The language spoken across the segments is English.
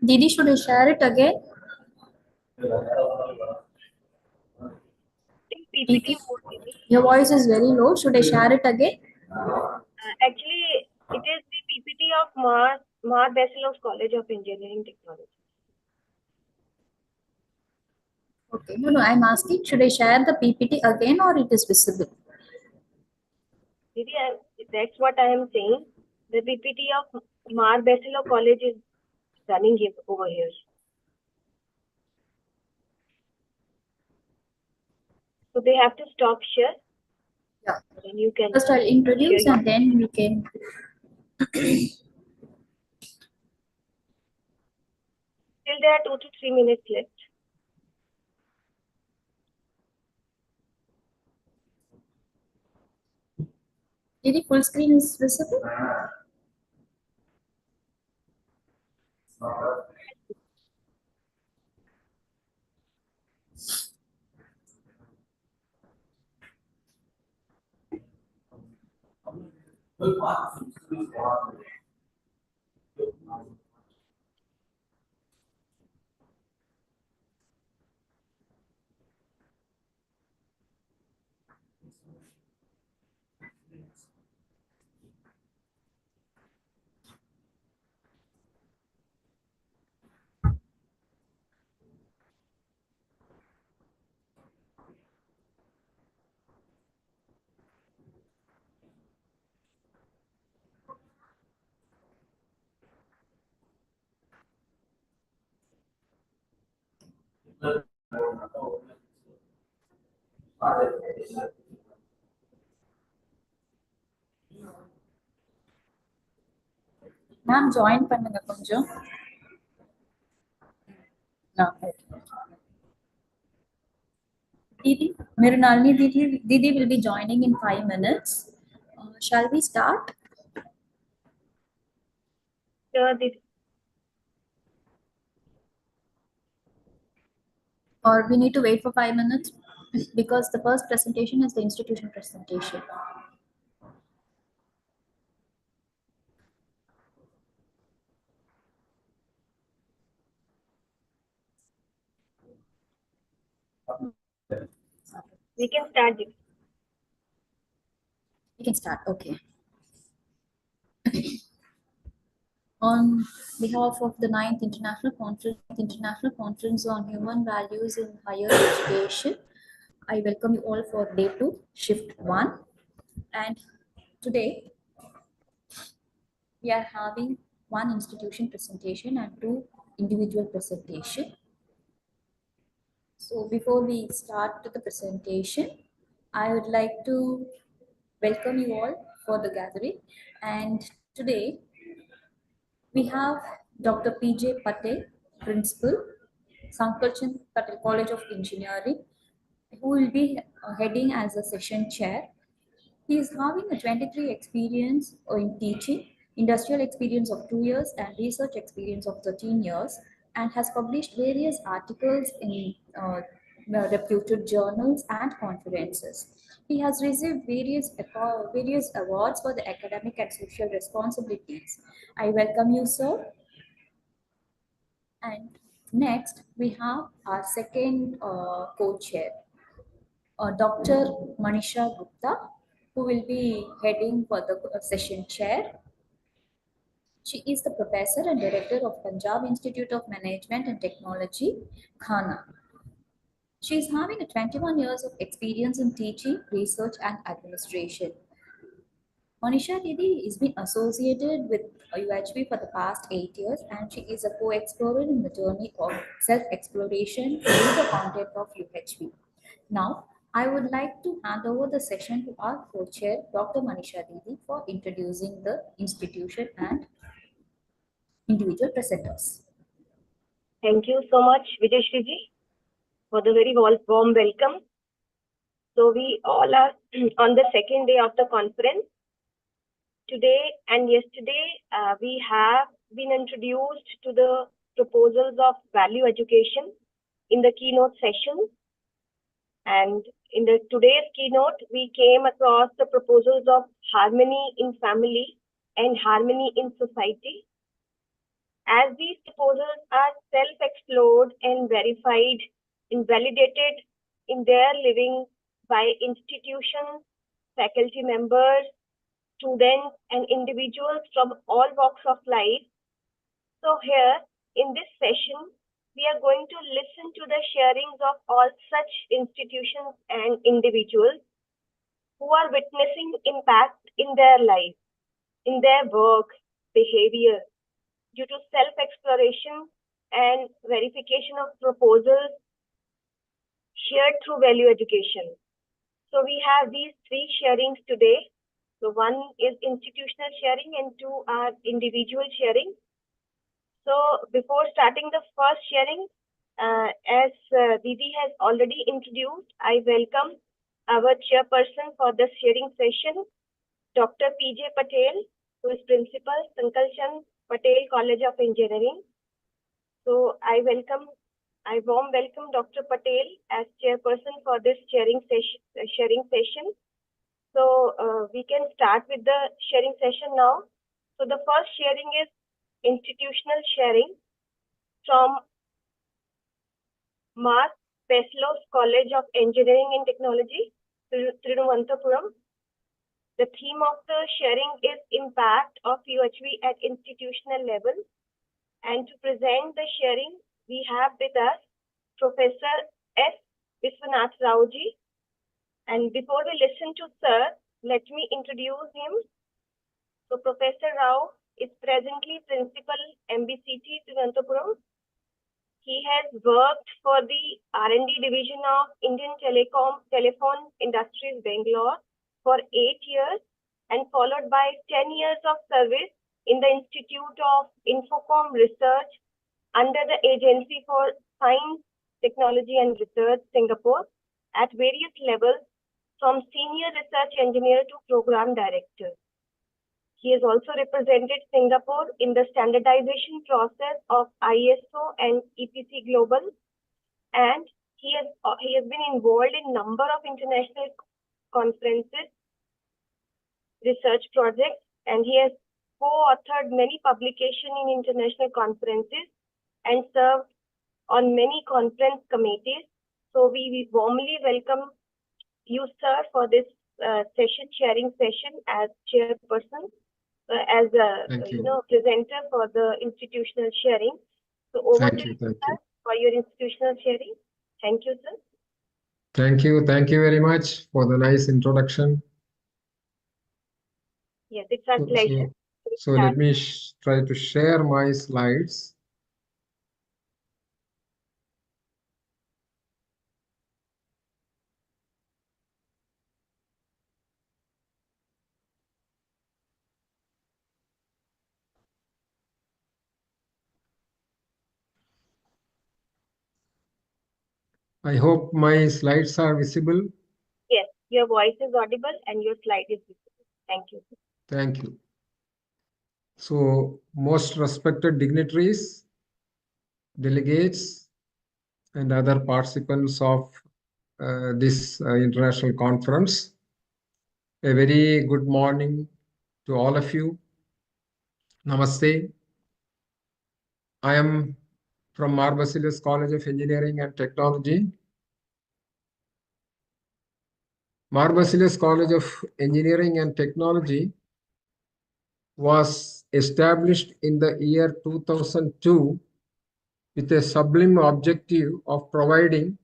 Didi, should I share it again? PPT mode, maybe. Your voice is very low. Should I share it again? Actually, it is the PPT of Mar Bachelor's College of Engineering Technology. Okay. No, I'm asking, should I share the PPT again or it is visible? Didi, that's what I am saying. The PPT of Mar Bachelor College is running over here. So they have to stop share. Yeah. Then you can. First, I'll introduce and then we can. Still, there are 2 to 3 minutes left. Didi, full screen is visible? Ma'am, join பண்ணுங்க கொஞ்சம். No. Didi, Mirunalini Didi will be joining in 5 minutes. Shall we start? Or we need to wait for 5 minutes because the first presentation is the institution presentation. We can start it. We can start, okay. On behalf of the 9th International Conference on Human Values in Higher Education, I welcome you all for day 2, shift 1. And today, we are having 1 institution presentation and 2 individual presentation. So before we start the presentation, I would like to welcome you all for the gathering. And today, we have Dr. P.J. Patel, Principal, Sankalchan Patel College of Engineering, who will be heading as a session chair. He is having a 23 experience in teaching, industrial experience of 2 years, and research experience of 13 years, and has published various articles in reputed journals and conferences. He has received various awards for the academic and social responsibilities. I welcome you, sir. And next, we have our second co-chair, Dr. Manisha Gupta, who will be heading for the session chair. She is the professor and director of Punjab Institute of Management and Technology, Khana. She is having 21 years of experience in teaching, research, and administration. Manisha Didi has been associated with UHV for the past 8 years, and she is a co-explorer in the journey of self-exploration through the content of UHV. Now, I would like to hand over the session to our co-chair, Dr. Manisha Didi, for introducing the institution and individual presenters. Thank you so much, Vijayshri ji, for the very warm welcome. So we all are on the second day of the conference. Today and yesterday, we have been introduced to the proposals of value education in the keynote session. And in the today's keynote, we came across the proposals of harmony in family and harmony in society. As these proposals are self-explored and verified and validated in their living by institutions, faculty members, students, and individuals from all walks of life. So here, in this session, we are going to listen to the sharings of all such institutions and individuals who are witnessing impact in their life, in their work, behavior, due to self-exploration and verification of proposals shared through value education. So we have these three sharings today. So one is institutional sharing and two are individual sharing. So before starting the first sharing, as Didi has already introduced, I welcome our chairperson for the sharing session, Dr. P.J. Patel, who is Principal, Sankalchan Patel College of Engineering. So I warm welcome Dr. Patel as chairperson for this sharing session. So we can start with the sharing session now. So the first sharing is institutional sharing from Mas Peslos College of Engineering and Technology, Thiruvananthapuram. The theme of the sharing is impact of UHV at institutional level. And to present the sharing, we have with us Professor S. Viswanath Raoji. And before we listen to Sir, let me introduce him. So Professor Rao is presently Principal MBCET Thiruvananthapuram. He has worked for the R&D division of Indian Telephone Industries Bangalore for 8 years and followed by 10 years of service in the Institute of Infocom Research under the Agency for Science, Technology and Research, Singapore, at various levels from senior research engineer to program director. He has also represented Singapore in the standardization process of ISO and EPC Global, and he has been involved in number of international conferences, research projects, and he has co-authored many publications in international conferences and served on many conference committees. So we warmly welcome you, sir, for this sharing session as chairperson, as a presenter for the institutional sharing. So over to you, sir, for your institutional sharing. Thank you, sir. Thank you very much for the nice introduction. Yes, it's our pleasure. So let me try to share my slides. I hope my slides are visible. Yes, your voice is audible and your slide is visible. Thank you. Thank you. So, most respected dignitaries, delegates, and other participants of this international conference, a very good morning to all of you. Namaste. I am from MBCET College of Engineering and Technology. MBCET College of Engineering and Technology was established in the year 2002 with a sublime objective of providing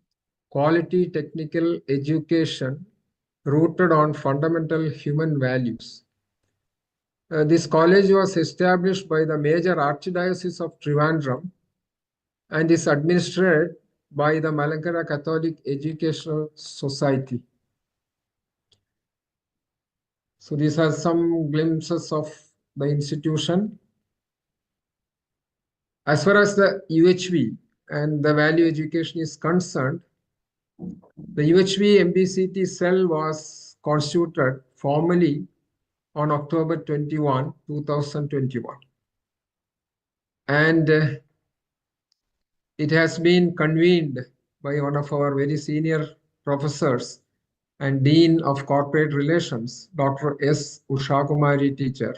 quality technical education rooted on fundamental human values. This college was established by the major Archdiocese of Trivandrum and is administered by the Malankara Catholic Educational Society. So these are some glimpses of the institution. As far as the UHV and the value education is concerned, the UHV MBCT cell was constituted formally on October 21, 2021. And it has been convened by one of our very senior professors and Dean of Corporate Relations, Dr. S. Usha Kumari teacher,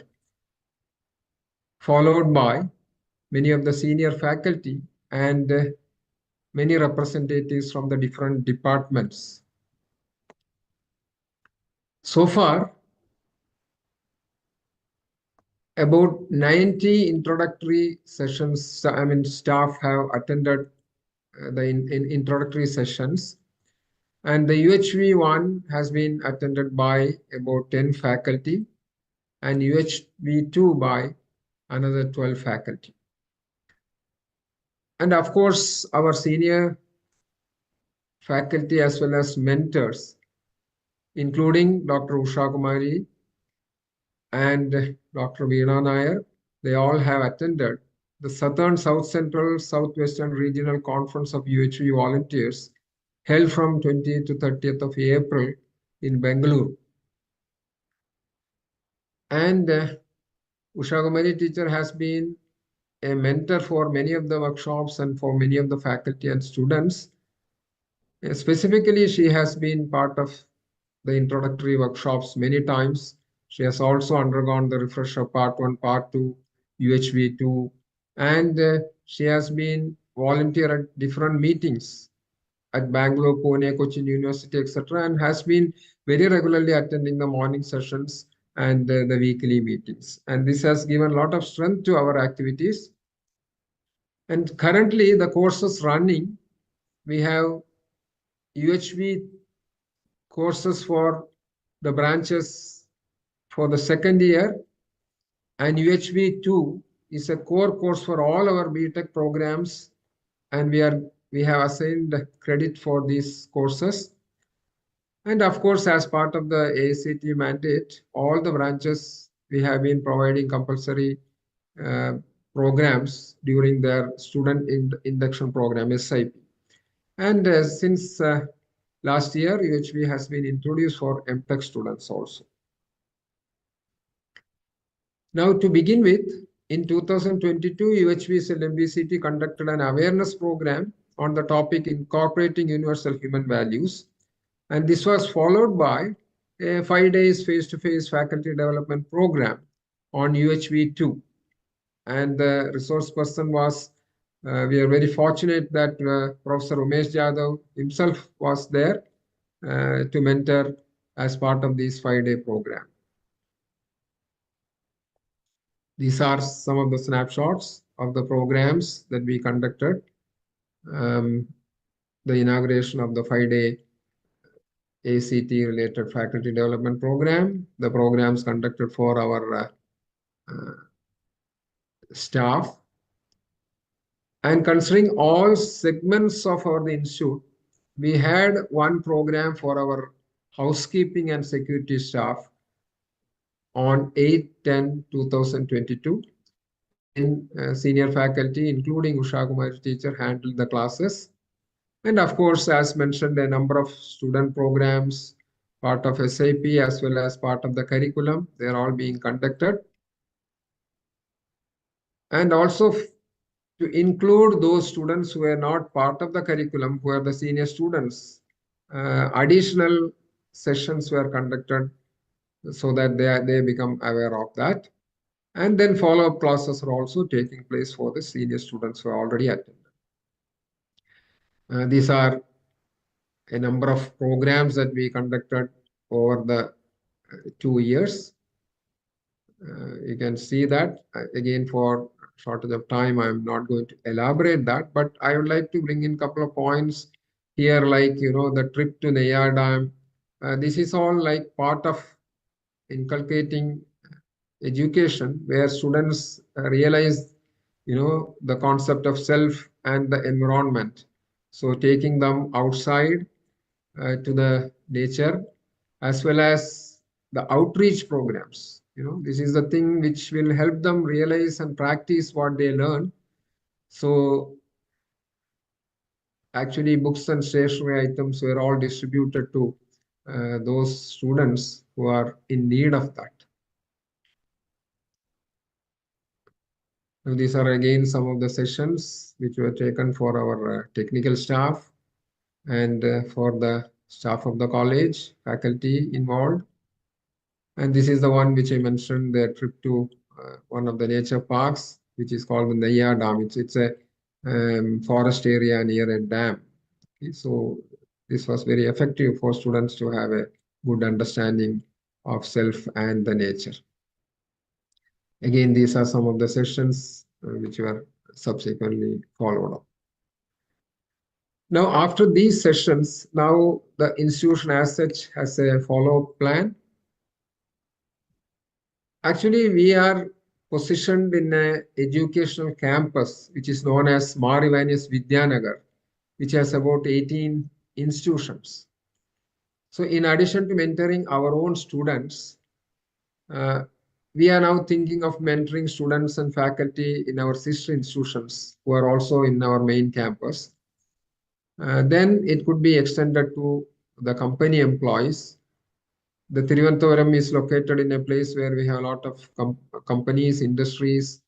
followed by many of the senior faculty, and many representatives from the different departments. So far, about 90 introductory sessions, staff have attended the introductory sessions, and the UHV one has been attended by about 10 faculty, and UHV 2 by another 12 faculty. And of course, our senior faculty as well as mentors, including Dr. Usha Kumari and Dr. Veena Nair, they all have attended the Southern, South Central, Southwestern Regional Conference of UHV volunteers held from 20th to 30th of April in Bengaluru. And Usha Kumari teacher has been a mentor for many of the workshops and for many of the faculty and students. Specifically, she has been part of the introductory workshops many times. She has also undergone the refresher part 1, part 2, UHV 2, and she has been volunteer at different meetings at Bangalore, Pune, Cochin University, etc., and has been very regularly attending the morning sessions and the weekly meetings. And this has given a lot of strength to our activities. And currently, the courses running, we have UHV courses for the branches for the second year, and UHV 2 is a core course for all our BTech programs, and we have assigned credit for these courses. And of course, as part of the ACT mandate, all the branches we have been providing compulsory programs during their student induction program, SIP. And since last year, UHV has been introduced for MTech students also. Now, to begin with, in 2022, UHV cell MBCET conducted an awareness program on the topic incorporating universal human values. And this was followed by a 5 days face-to-face faculty development program on UHV 2. And the resource person was, we are very fortunate that Professor Umesh Jadhav himself was there to mentor as part of this 5-day program. These are some of the snapshots of the programs that we conducted. The inauguration of the 5-day ACT related faculty development program, the programs conducted for our staff, and considering all segments of our institute, we had one program for our housekeeping and security staff on 8/10/2022, wherein senior faculty, including Usha Kumari teacher, handled the classes. And of course, as mentioned, a number of student programs, part of SIP as well as part of the curriculum, they are all being conducted. And also to include those students who are not part of the curriculum, who are the senior students, additional sessions were conducted so that they become aware of that. And then follow-up classes are also taking place for the senior students who are already attended. These are a number of programs that we conducted over the 2 years. You can see that. Again, for shortage of time, I'm not going to elaborate that, but I would like to bring in a couple of points here, like, the trip to Neyar Dam. This is all like part of inculcating education where students realize, the concept of self and the environment. So taking them outside to the nature, as well as the outreach programs. This is the thing which will help them realize and practice what they learn. So actually, books and stationery items were all distributed to those students who are in need of that. Now, these are again some of the sessions which were taken for our technical staff and for the staff of the college, faculty involved. And this is the one which I mentioned, the trip to one of the nature parks. which is called the Naya Dam. It's a forest area near a dam. Okay, so this was very effective for students to have a good understanding of self and the nature. Again, these are some of the sessions which were subsequently followed up. Now, after these sessions, now the institution as such has a follow-up plan. Actually, we are positioned in an educational campus, which is known as Marivanius Vidyanagar, which has about 18 institutions. So in addition to mentoring our own students, we are now thinking of mentoring students and faculty in our sister institutions who are also in our main campus. Then it could be extended to the company employees. The Thiruvananthapuram is located in a place where we have a lot of companies, industries,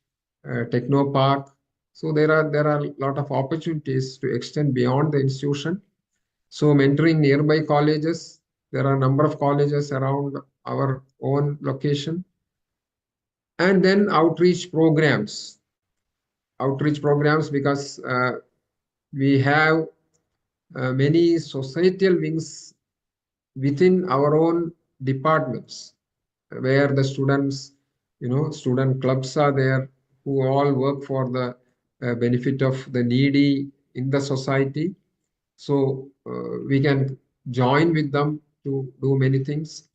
techno park. So there are a lot of opportunities to extend beyond the institution. So mentoring nearby colleges, there are a number of colleges around our own location. And then outreach programs. Outreach programs because we have many societal wings within our own departments where the students, student clubs are there who all work for the benefit of the needy in the society. So we can join with them to do many things.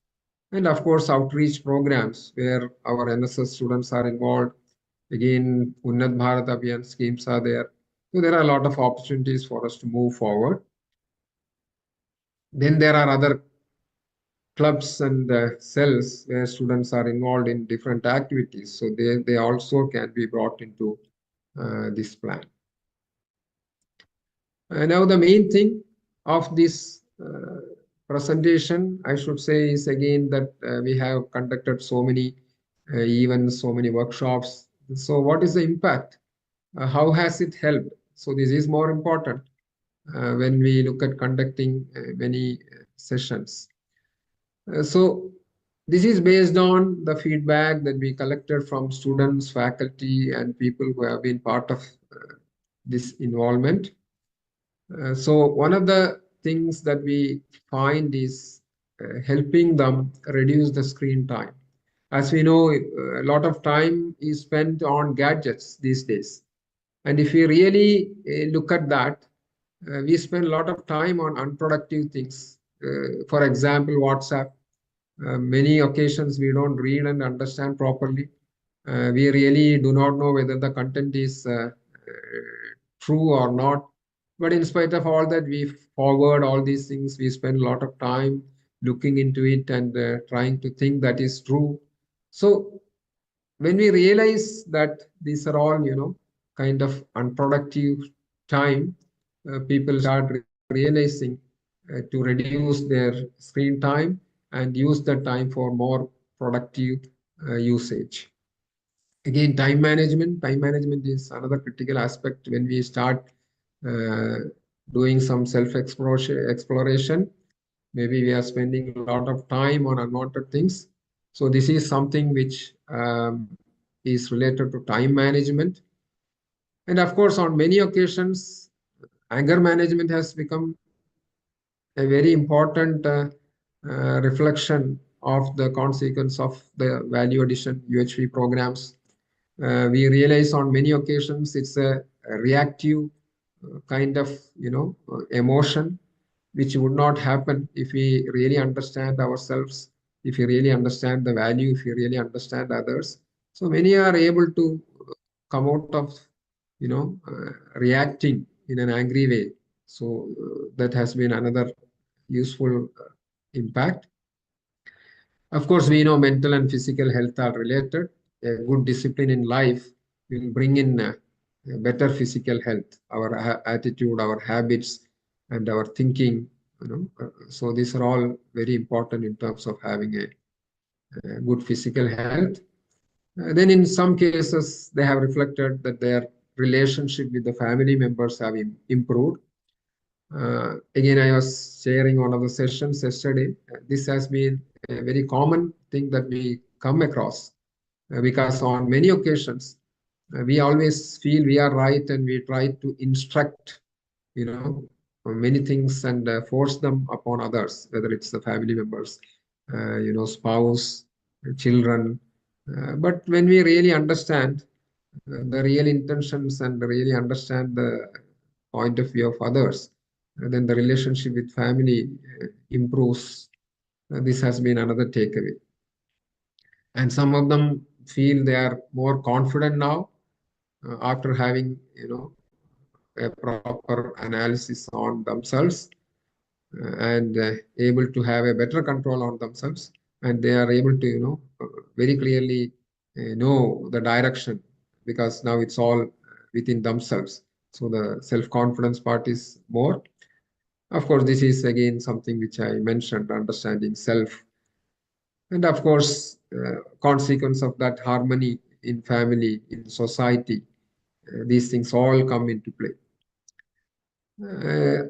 And of course, outreach programs where our NSS students are involved. Again, Unnat Bharat Abhiyan schemes are there. So there are a lot of opportunities for us to move forward. Then there are other clubs and cells where students are involved in different activities. So they also can be brought into this plan. Now the main thing of this presentation, I should say, is again that we have conducted so many events, so many workshops. So what is the impact? How has it helped? So this is more important when we look at conducting many sessions. So this is based on the feedback that we collected from students, faculty, and people who have been part of this involvement. So one of the things that we find is helping them reduce the screen time. As we know, a lot of time is spent on gadgets these days. And if we really look at that, we spend a lot of time on unproductive things. For example, WhatsApp. Many occasions we don't read and understand properly. We really do not know whether the content is true or not. But in spite of all that, we forward all these things. We spend a lot of time looking into it and trying to think that is true. So when we realize that these are all, kind of unproductive time, people start realizing to reduce their screen time and use the time for more productive usage. Again, time management. Time management is another critical aspect when we start doing some self-exploration. Maybe we are spending a lot of time on unwanted things. So this is something which is related to time management. And of course, on many occasions, anger management has become a very important reflection of the consequence of the value addition UHV programs. We realize on many occasions it's a reactive kind of emotion which would not happen if we really understand ourselves, if we really understand the value, if we really understand others. So many are able to come out of reacting in an angry way. So that has been another useful impact. Of course, we know mental and physical health are related. A good discipline in life will bring in better physical health, our attitude, our habits, and our thinking. So these are all very important in terms of having a good physical health. Then in some cases, they have reflected that their relationship with the family members have improved. Again, I was sharing one of the sessions yesterday. This has been a very common thing that we come across because on many occasions, We always feel we are right and we try to instruct, many things and force them upon others, whether it's the family members, spouse, children. But when we really understand the real intentions and really understand the point of view of others, then the relationship with family improves. This has been another takeaway. And some of them feel they are more confident now after having, a proper analysis on themselves and able to have a better control on themselves, and they are able to very clearly know the direction, because now it's all within themselves. So the self-confidence part is more. Of course, this is again something which I mentioned, understanding self, and of course consequence of that, harmony in family, in society. These things all come into play.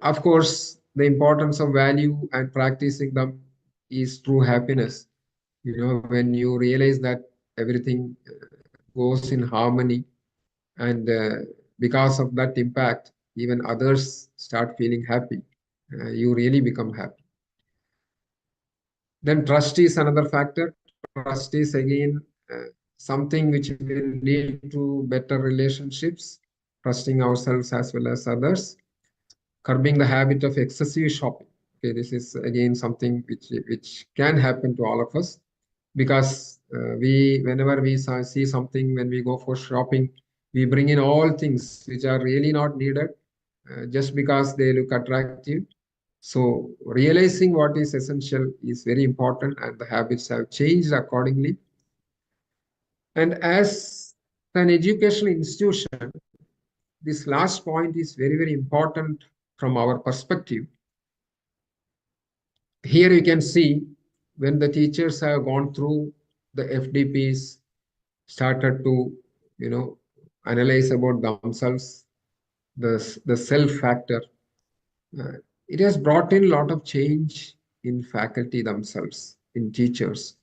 Of course, the importance of value and practicing them is true happiness. When you realize that everything goes in harmony, and because of that impact, even others start feeling happy, you really become happy. Then trust is another factor. Trust is again something which will lead to better relationships, trusting ourselves as well as others. Curbing the habit of excessive shopping. Okay, this is again something which can happen to all of us, because whenever we see something, when we go for shopping, we bring in all things which are really not needed just because they look attractive. So realizing what is essential is very important, and the habits have changed accordingly. And as an educational institution, this last point is very, very important from our perspective. Here you can see, when the teachers have gone through the FDPs, started to, analyze about themselves, the self factor, uh, it has brought in a lot of change in faculty themselves, in teachers.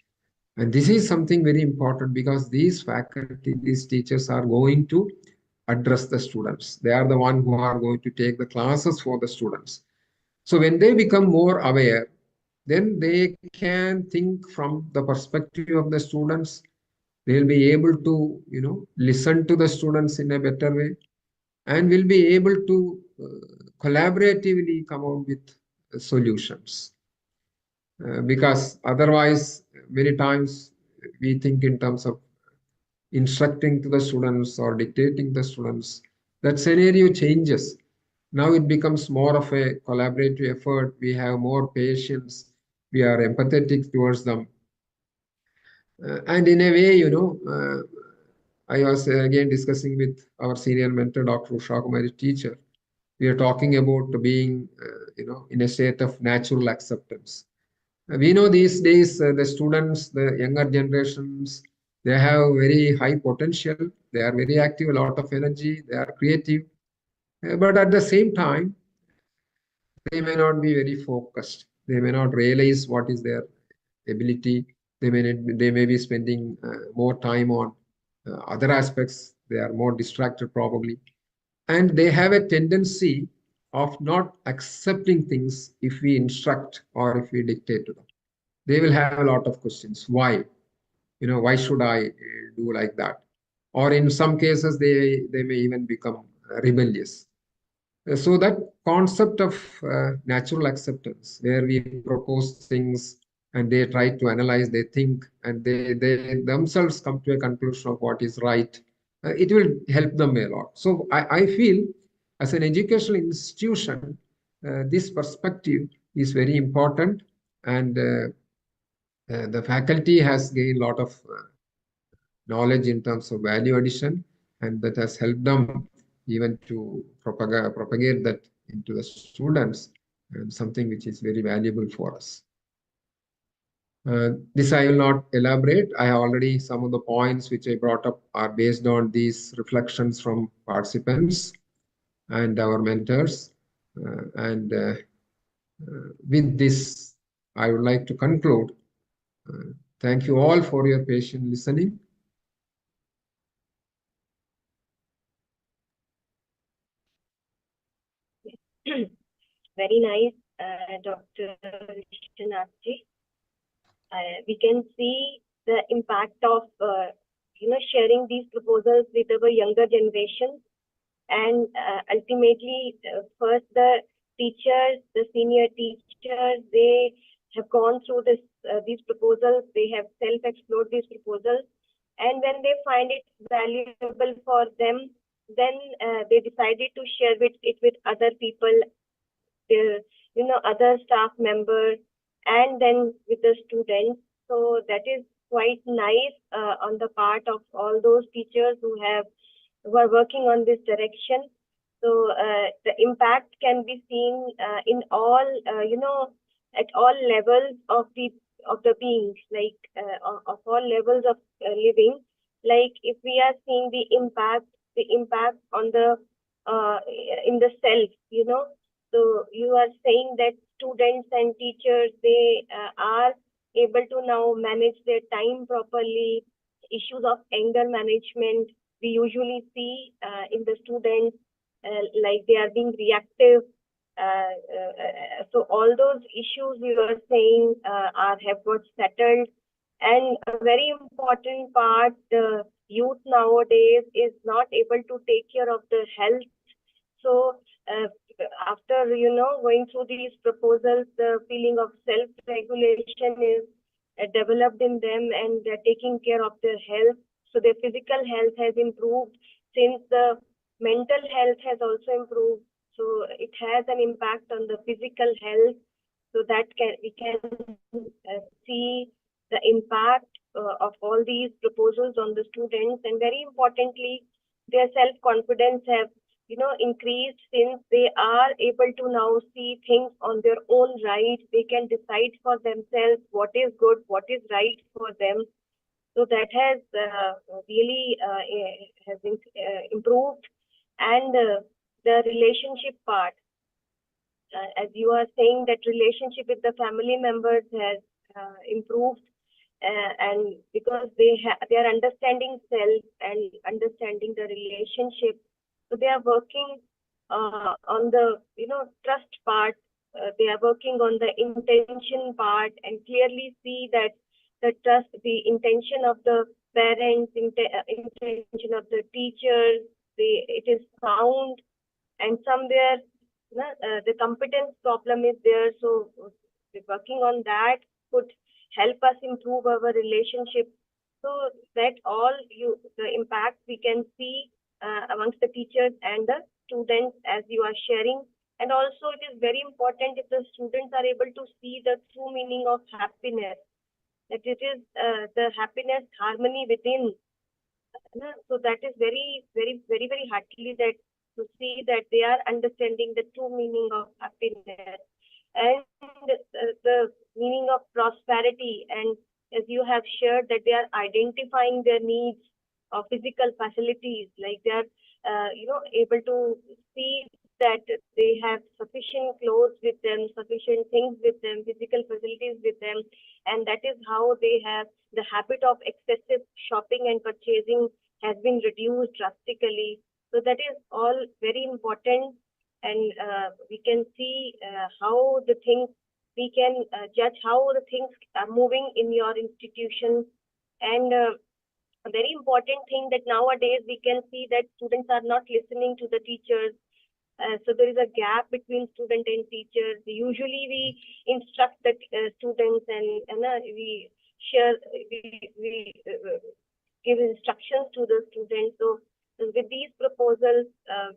And this is something very important, because these faculty, these teachers are going to address the students. They are the one who are going to take the classes for the students. So when they become more aware, then they can think from the perspective of the students. They'll be able to, listen to the students in a better way, and will be able to collaboratively come out with solutions. Because otherwise, many times we think in terms of instructing to the students or dictating the students. That scenario changes. Now it becomes more of a collaborative effort. We have more patience. We are empathetic towards them. And in a way, I was again discussing with our senior mentor, Dr. Usha Kumari, teacher. We are talking about being, in a state of natural acceptance. We know these days the students, the younger generations, they have very high potential. They are very active, a lot of energy. They are creative, but at the same time, they may not be very focused. They may not realize what is their ability. They may be spending more time on other aspects. They are more distracted probably, and they have a tendency of not accepting things if we instruct or if we dictate to them. They will have a lot of questions. Why? Why should I do like that? Or in some cases, they may even become rebellious. So that concept of natural acceptance, where we propose things and they try to analyze, they think, and they themselves come to a conclusion of what is right, it will help them a lot. So I feel, as an educational institution, this perspective is very important, and the faculty has gained a lot of knowledge in terms of value addition, and that has helped them even to propagate that into the students, and something which is very valuable for us. This I will not elaborate. I have already, some of the points which I brought up are based on these reflections from participants and our mentors. And with this, I would like to conclude. Thank you all for your patient listening. Very nice, Dr. Vishwanathji. We can see the impact of sharing these proposals with our younger generation, and ultimately, first the teachers, the senior teachers, they have gone through these proposals. They have self-explored these proposals, and when they find it valuable for them, then they decided to share it with other people, their other staff members, and then with the students. So that is quite nice on the part of all those teachers who are working on this direction. So the impact can be seen in all at all levels of the beings, like of all levels of living. Like if we are seeing the impact on the in the self, so you are saying that students and teachers, they are able to now manage their time properly. Issues of anger management, we usually see in the students, like they are being reactive. So all those issues you are saying have got settled. And a very important part, the youth nowadays is not able to take care of their health. So after going through these proposals, the feeling of self-regulation is developed in them, and they're taking care of their health. So their physical health has improved, since the mental health has also improved. So it has an impact on the physical health. So that we can see the impact of all these proposals on the students, and very importantly, their self-confidence have increased, since they are able to now see things on their own right. They can decide for themselves what is good, what is right for them. So that has really has improved. And the relationship part, as you are saying, that relationship with the family members has improved, and because they are understanding self and understanding the relationship. So they are working on the trust part. They are working on the intention part, and clearly see that the trust, the intention of the parents, intention of the teachers, it is sound. And somewhere the competence problem is there. So working on that could help us improve our relationship. So that all the impact we can see amongst the teachers and the students, as you are sharing. And also it is very important if the students are able to see the true meaning of happiness, that it is the happiness, harmony within. So that is very, very, very, very heartily that to see that they are understanding the true meaning of happiness and the meaning of prosperity. And as you have shared, that they are identifying their needs of physical facilities, like they are able to see that they have sufficient clothes with them, sufficient things with them, physical facilities with them, and that is how they have the habit of excessive shopping and purchasing has been reduced drastically. So that is all very important, and we can see how the things, we can judge how the things are moving in your institution. And a very important thing that nowadays we can see that students are not listening to the teachers. So there is a gap between student and teachers. Usually we instruct the students, and we share, we give instructions to the students. So with these proposals,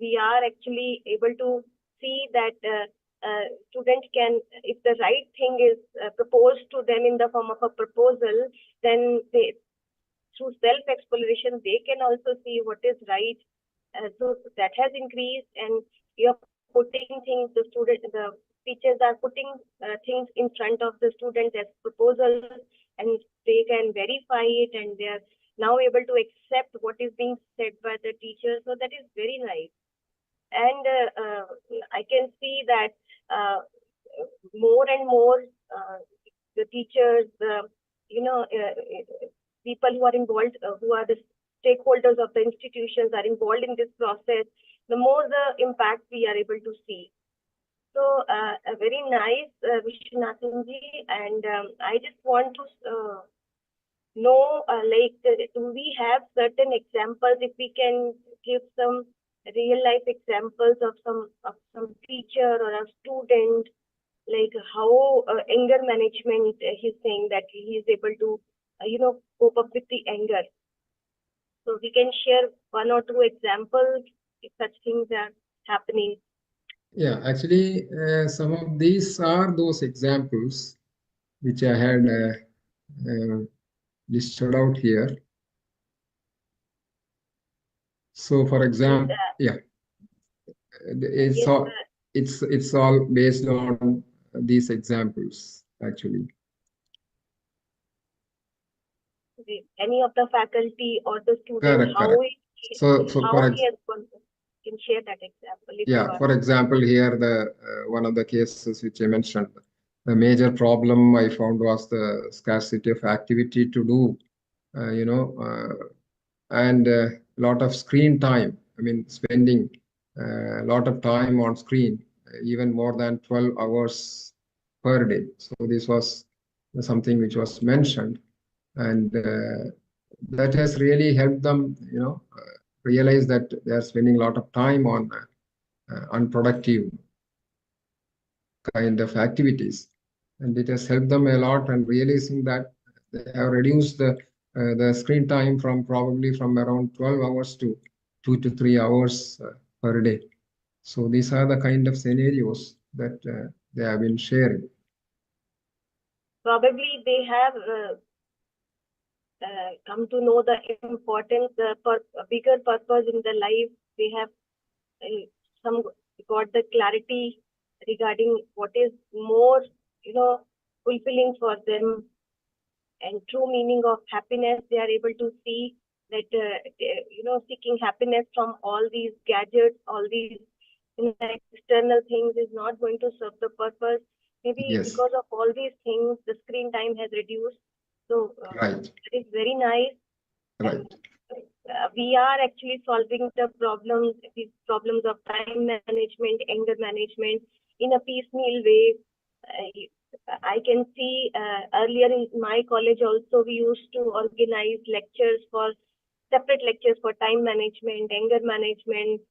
we are actually able to see that student can, if the right thing is proposed to them in the form of a proposal, then they, through self-exploration, they can also see what is right. So that has increased, and you're putting things, the teachers are putting things in front of the students as proposals, and they can verify it, and they are now able to accept what is being said by the teacher. So that is very nice. And I can see that more and more the teachers, people who are involved, who are the stakeholders of the institutions, are involved in this process, the more the impact we are able to see. So, a very nice, Vishwanathanji, and I just want to know, do we have certain examples? If we can give some real life examples of some teacher or a student, like how anger management, he's saying that he is able to, cope up with the anger. So we can share one or two examples if such things are happening. Yeah, actually, some of these are those examples which I had listed out here. So, for example, yeah, it's Yes, all it's all based on these examples actually. any of the faculty or the student, Correct, how correct. it, So, how he has gone. Can share that example if you yeah, are. for example, here the one of the cases which I mentioned, the major problem I found was the scarcity of activity to do, and a lot of screen time. I mean, spending a lot of time on screen, even more than 12 hours per day. So this was something which was mentioned, and that has really helped them, realize that they are spending a lot of time on unproductive kind of activities, and it has helped them a lot. And realizing that they have reduced the screen time from probably from around 12 hours to 2 to 3 hours per day. So these are the kind of scenarios that they have been sharing. Probably they have come to know the importance, a bigger purpose in the life. They have some got the clarity regarding what is more, fulfilling for them and true meaning of happiness. They are able to see that, seeking happiness from all these gadgets, all these external things is not going to serve the purpose. Maybe Yes. because of all these things, the screen time has reduced. So Right. it is very nice. Right. And, we are actually solving the problems, these problems of time management, anger management in a piecemeal way. I can see earlier in my college also we used to organize lectures for separate lectures for time management, anger management.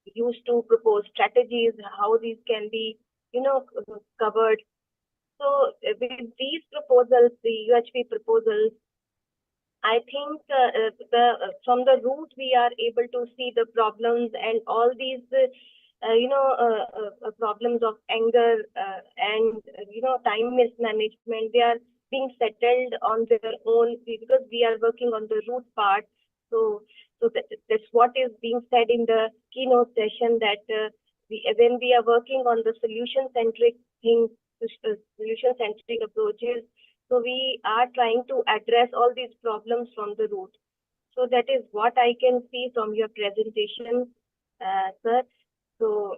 We used to propose strategies how these can be, covered. So with these proposals, the UHP proposals, I think from the root we are able to see the problems and all these problems of anger and time mismanagement. They are being settled on their own because we are working on the root part. So that's what is being said in the keynote session, that when we are working on the solution centric things, solution centric approaches, so we are trying to address all these problems from the root. So that is what I can see from your presentation, sir. So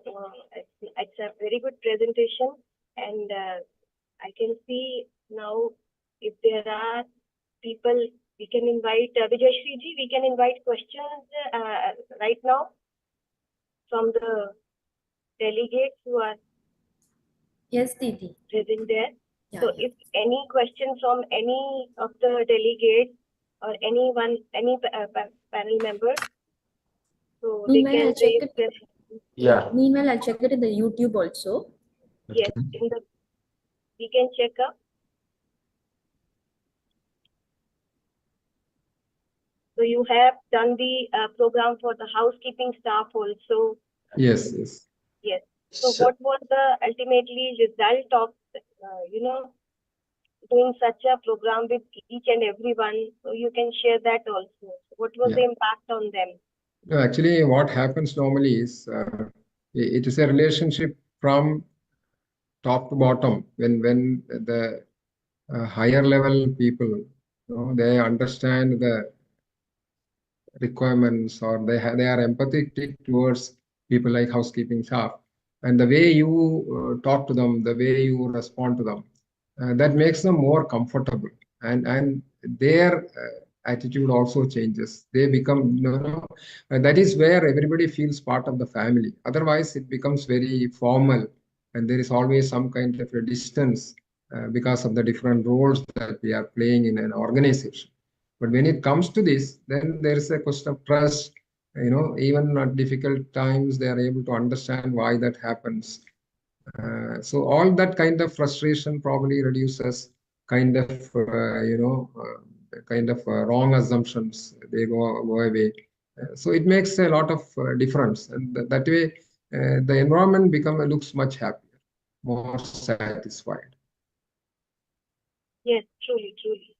it's a very good presentation, and I can see now if there are people, we can invite Vijayashri ji, we can invite questions right now from the delegates who are Yes, Didi. present there. Yeah, So yeah. if any questions from any of the delegates or anyone, any panel member, so they Meanwhile, can I'll check raise it. their, Yeah. Meanwhile, I'll check it in the YouTube also. yes, in the, we can check up. So you have done the program for the housekeeping staff also. Yes, yes. Yes. So what was the ultimately result of, doing such a program with each and everyone? So you can share that also. What was the impact on them? No, actually, what happens normally is it is a relationship from top to bottom. When the higher level people, they understand the requirements, or they are empathetic towards people like housekeeping staff, and the way you talk to them, the way you respond to them, that makes them more comfortable, and their attitude also changes. They become, that is where everybody feels part of the family. Otherwise it becomes very formal, and there is always some kind of a distance because of the different roles that we are playing in an organization. But when it comes to this, then there is a question of trust. Even at difficult times, they are able to understand why that happens. So all that kind of frustration probably reduces kind of, wrong assumptions. They go away. So it makes a lot of difference. And that way, the environment looks much happier, more satisfied. Yes, truly, truly.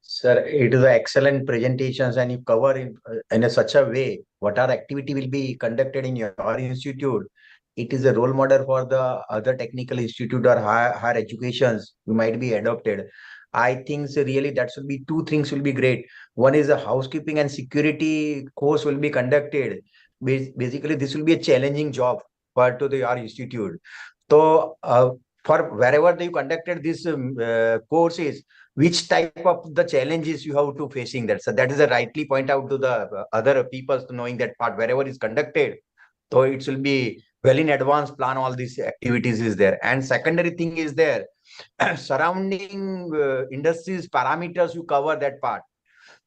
Sir, it is excellent presentations, and you cover in such a way what our activity will be conducted in your institute. It is a role model for the other technical institute or higher educations you might be adopted. I think so really that should be two things will be great. One is a housekeeping and security course will be conducted. Basically, this will be a challenging job for to our institute. So, for wherever you conducted this courses, which type of the challenges you have to facing that. So that is a rightly point out to the other people knowing that part wherever is conducted. So it will be well in advance plan all these activities is there. And secondary thing is there, surrounding industries parameters you cover that part.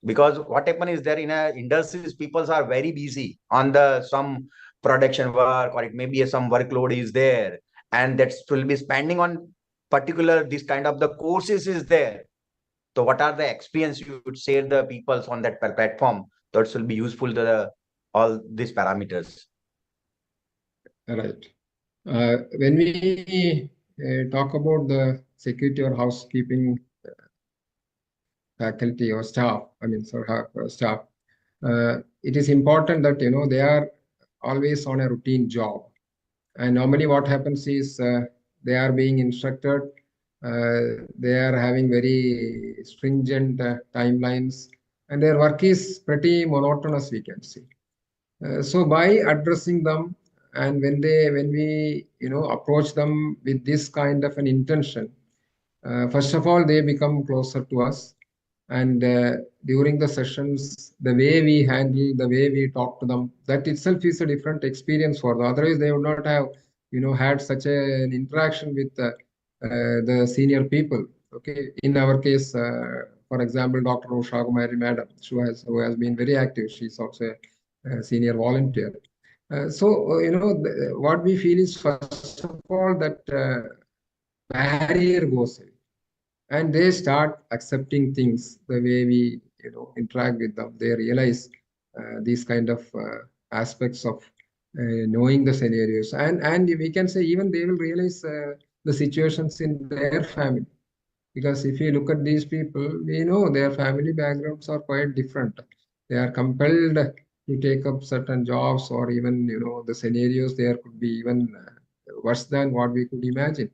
Because what happen is there in a industries, people are very busy on the some production work, or it may be some workload is there. And that will be spending on particular this kind of the courses is there. So what are the experience you would share the peoples on that platform that will be useful to all these parameters? Right. When we talk about the security or housekeeping faculty or staff, staff, it is important that, they are always on a routine job. And normally what happens is they are being instructed, they are having very stringent timelines, and their work is pretty monotonous, we can say. So by addressing them, and when we approach them with this kind of an intention, first of all, they become closer to us. And during the sessions, the way we handle, the way we talk to them, that itself is a different experience for them. Otherwise, they would not have, had such an interaction with the senior people. Okay, in our case, for example, Dr. Usha Kumari Madam, who has been very active. She's also a senior volunteer. What we feel is, first of all, that barrier goes away, and they start accepting things the way we interact with them. They realize these kind of aspects of knowing the scenarios, and we can say even they will realize the situations in their family. Because if you look at these people, we know their family backgrounds are quite different. They are compelled to take up certain jobs, or even the scenarios there could be even worse than what we could imagine.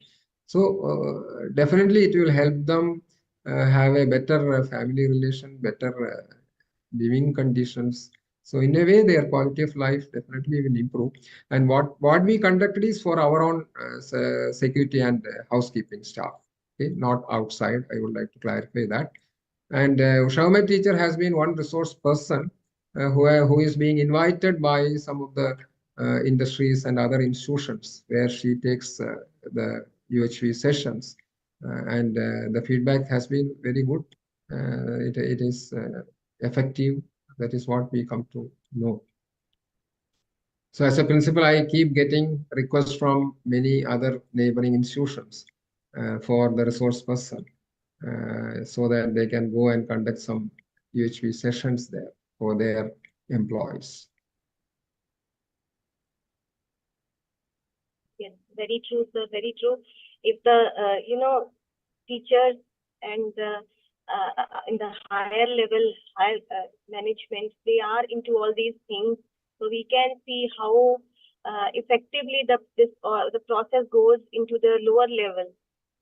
So definitely it will help them have a better family relation, better living conditions. So in a way, their quality of life definitely will improve. And what we conducted is for our own security and housekeeping staff. Okay, not outside. I would like to clarify that. And Xiaomi teacher has been one resource person who is being invited by some of the industries and other institutions where she takes the UHV sessions. And the feedback has been very good. It is effective. That is what we come to know. So as a principal, I keep getting requests from many other neighboring institutions for the resource person, so that they can go and conduct some UHV sessions there for their employees. Yes, very true, sir. Very true. If the teachers and in the higher level, higher management, they are into all these things, so we can see how effectively the process goes into the lower level.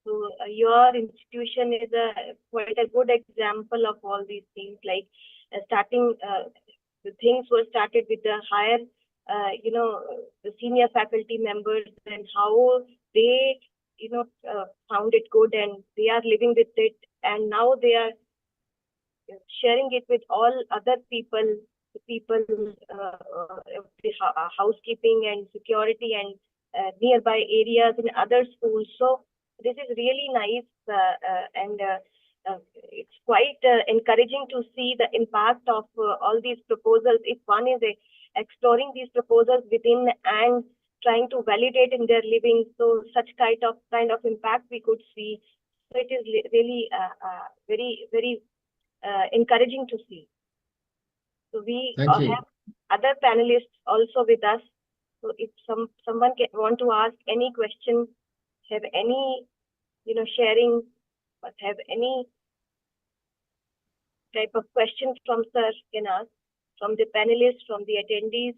So your institution is quite a good example of all these things. Like starting, the things were started with the higher, the senior faculty members, and how they, found it good, and they are living with it, and now they are sharing it with all other people, the people, housekeeping and security and nearby areas in other schools. So this is really nice, and it's quite encouraging to see the impact of all these proposals. If one is exploring these proposals within and trying to validate in their living, so such kind of impact we could see. So it is really very encouraging to see. So we Thank you. have other panelists also with us. So if someone want to ask any question, have any sharing, but have any type of questions from sir, can ask from the panelists, from the attendees.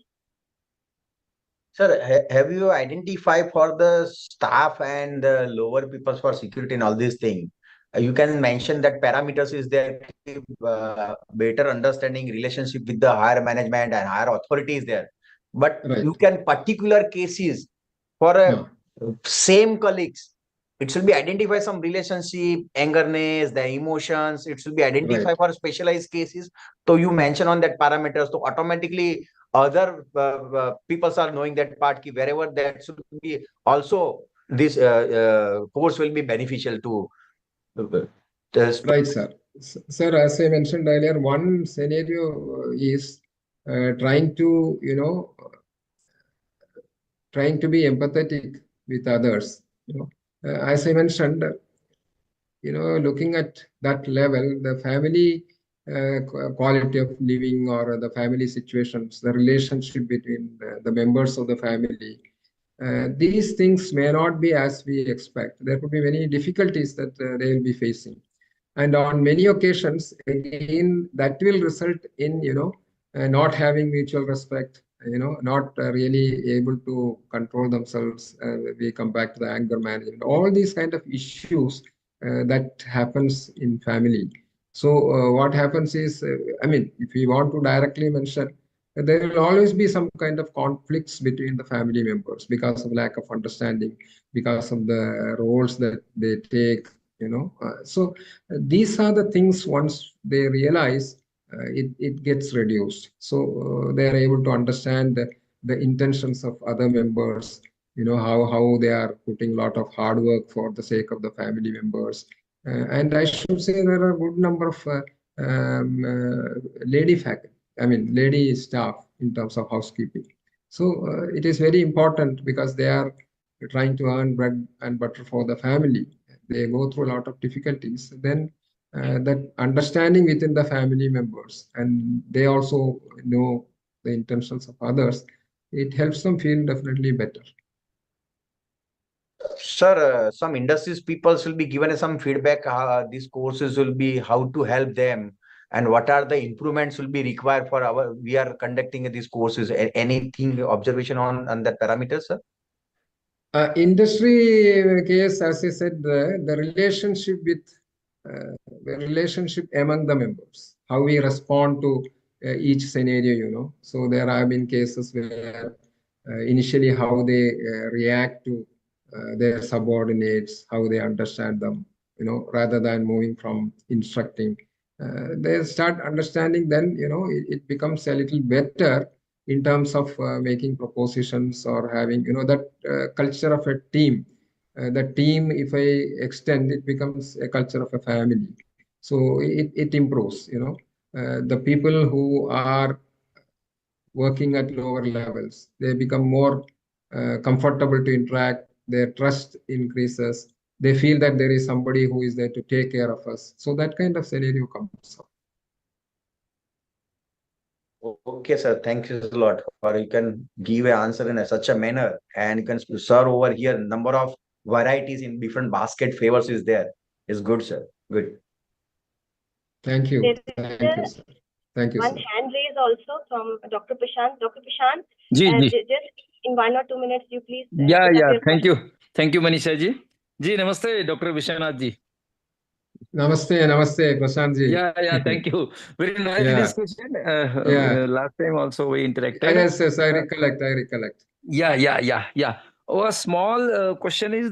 Sir, have you identified for the staff and the lower peoples for security and all these things? You can mention that parameters is there, better understanding relationship with the higher management and higher authorities there. But Right. you can particular cases for a same colleagues, it should be identify some relationship, angerness, the emotions. It should be identified Right. for specialized cases. So you mention on that parameters. So automatically other peoples are knowing that part. Ki wherever that should be also this course will be beneficial to. Right, sir. Sir, as I mentioned earlier, one scenario is trying to, trying to be empathetic with others. As I mentioned, looking at that level, the family quality of living or the family situations, the relationship between the members of the family, these things may not be as we expect. There could be many difficulties that they will be facing. And on many occasions, again, that will result in, not having mutual respect, not really able to control themselves. We come back to the anger management, all these kind of issues that happens in family. So what happens is, if we want to directly mention, there will always be some kind of conflicts between the family members because of lack of understanding, because of the roles that they take, so these are the things once they realize, it gets reduced. So they are able to understand the intentions of other members, how they are putting a lot of hard work for the sake of the family members. And I should say there are a good number of lady faculty, lady staff in terms of housekeeping. So it is very important because they are trying to earn bread and butter for the family. They go through a lot of difficulties. Then that understanding within the family members, and they also know the intentions of others, it helps them feel definitely better. Sir, some industries people will be given some feedback. These courses will be how to help them, and what are the improvements will be required for our. We are conducting these courses. Anything observation on that parameter, sir? Industry case, as I said, the relationship with the relationship among the members, how we respond to each scenario, So there have been cases where initially how they react to their subordinates, how they understand them, rather than moving from instructing. They start understanding, then, it becomes a little better in terms of making propositions or having, that culture of a team. The team, if I extend, it becomes a culture of a family. So it improves, the people who are working at lower levels, they become more comfortable to interact, their trust increases, they feel that there is somebody who is there to take care of us. So that kind of scenario comes up. Okay, sir. Thank you a lot for you can give an answer in such a manner, and you can serve over here. Number of varieties in different basket flavors is there. Is good, sir. Good. Thank you. There Thank you, is sir. Thank you, one sir. hand raise also from Dr. Prashant. Dr. Prashant, just in 1 or 2 minutes, you please. Yeah. Thank you. Thank you, Manisha ji. Ji, namaste, Dr. Vishwanath ji. Namaste, Prashant ji. Yeah. Thank you. Very nice discussion. Last time also we interacted. Yes, I recollect. Yeah. Oh, a small question is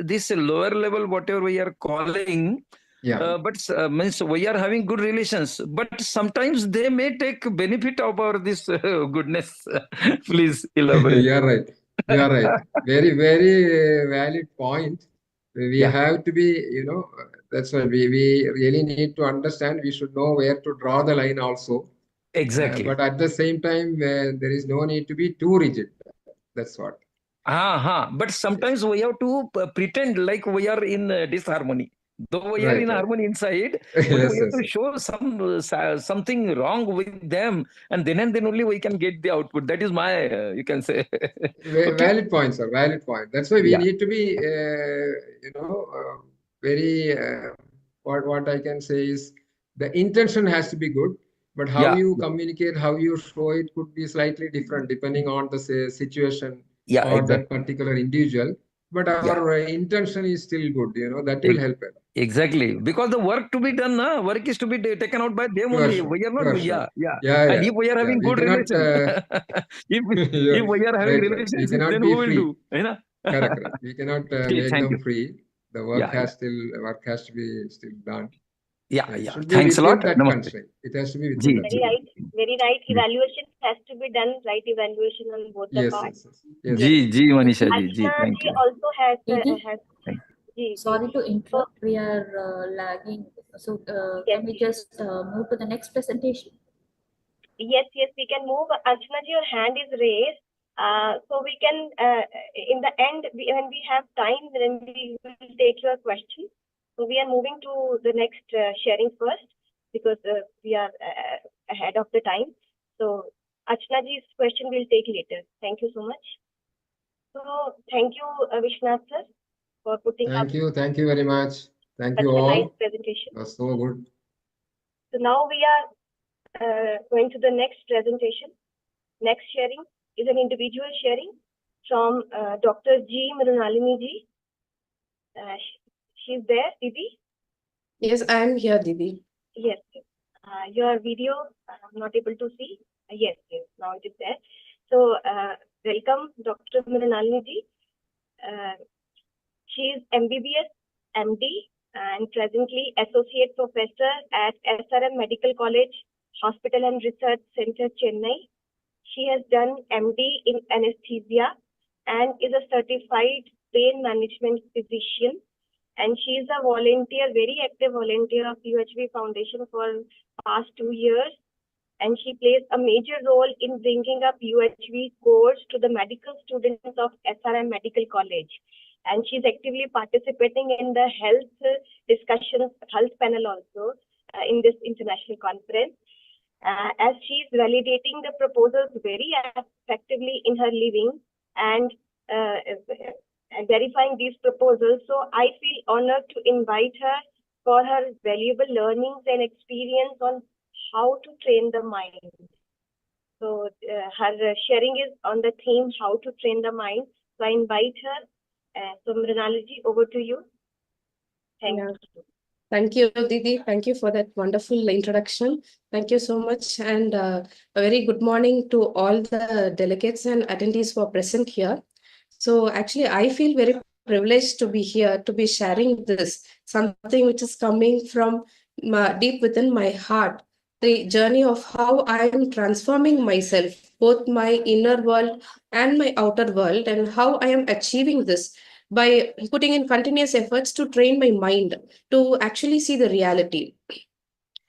this lower level, whatever we are calling, but means we are having good relations, but sometimes they may take benefit of our this goodness. Please elaborate. Yeah, right. You are right. Very, very valid point. We Yeah, have to be, that's why we really need to understand. We should know where to draw the line also. exactly. But at the same time, there is no need to be too rigid. That's what. But Yes. sometimes we have to pretend like we are in disharmony. Though we are Right, in right. harmony inside, but we Yes, have yes, to yes. show something wrong with them, and then only we can get the output. That is my, you can say. Okay. Valid point, sir. Valid point. That's why we Yeah, need to be, very. What I can say is the intention has to be good, but how yeah, you yeah, communicate, how you show it could be slightly different depending on the situation yeah, or that exactly. particular individual. But Yeah, our intention is still good. That will e- help it. exactly. Because the work to be done, work is to be taken out by them Sure, only. sure, We are not. sure, sure. Yeah, yeah. Yeah, And yeah, if we are yeah. having We good cannot. relations, if Yeah, we are having right, right. We relationship, cannot then be who will free. do? You know? Correct, correct. We cannot Okay, make thank them you. free. The Yeah, yeah, work has to be still done. yeah, It yeah. should be Thanks a lot. within that Namaste. constraint. It has to be within Ji, that Very ji, constraint. right. Very right. ji, Evaluation has to be done, right? Evaluation on both the Yes, parts. yes, yes. Yes, Yes. yes. ji, Manisha ji. Archana Thank ji you. also Didi, has Thank ji ji. sorry to So interrupt. We are lagging. So yes, can we just move to the next presentation? yes, we can move. Archana ji, your hand is raised. So we can, in the end, when we have time, then we will take your question. So we are moving to the next sharing first because we are ahead of the time. So Archana ji's question we'll take later. Thank you so much. So thank you, Vishnath sir, for putting up Thank you very much. Thank such you a nice all. presentation. It was so good. So now we are going to the next presentation. Next sharing is an individual sharing from Dr. G. Mrinalini ji. She's there, Didi? Yes, I am here, Didi. Yes. Your video, I'm not able to see. Yes, now it is there. So, welcome, Dr. Mrinalini ji. She is MBBS, MD, and presently Associate Professor at SRM Medical College, Hospital and Research Center, Chennai. She has done MD in anesthesia and is a certified pain management physician. And she is a volunteer, very active volunteer of UHV Foundation for past 2 years. And she plays a major role in bringing up UHV course to the medical students of SRM Medical College. And she's actively participating in the health discussions, health panel also in this international conference. As she's validating the proposals very effectively in her living and verifying these proposals. So I feel honored to invite her for her valuable learnings and experience on how to train the mind. So her sharing is on the theme how to train the mind. So I invite her. So Mrinaliji, over to you. Thank you. Thank you, Didi. Thank you for that wonderful introduction. Thank you so much. And a very good morning to all the delegates and attendees who are present here. So actually, I feel very privileged to be here, to be sharing this, something which is coming from deep within my heart, the journey of how I am transforming myself, both my inner world and my outer world, and how I am achieving this by putting in continuous efforts to train my mind to actually see the reality.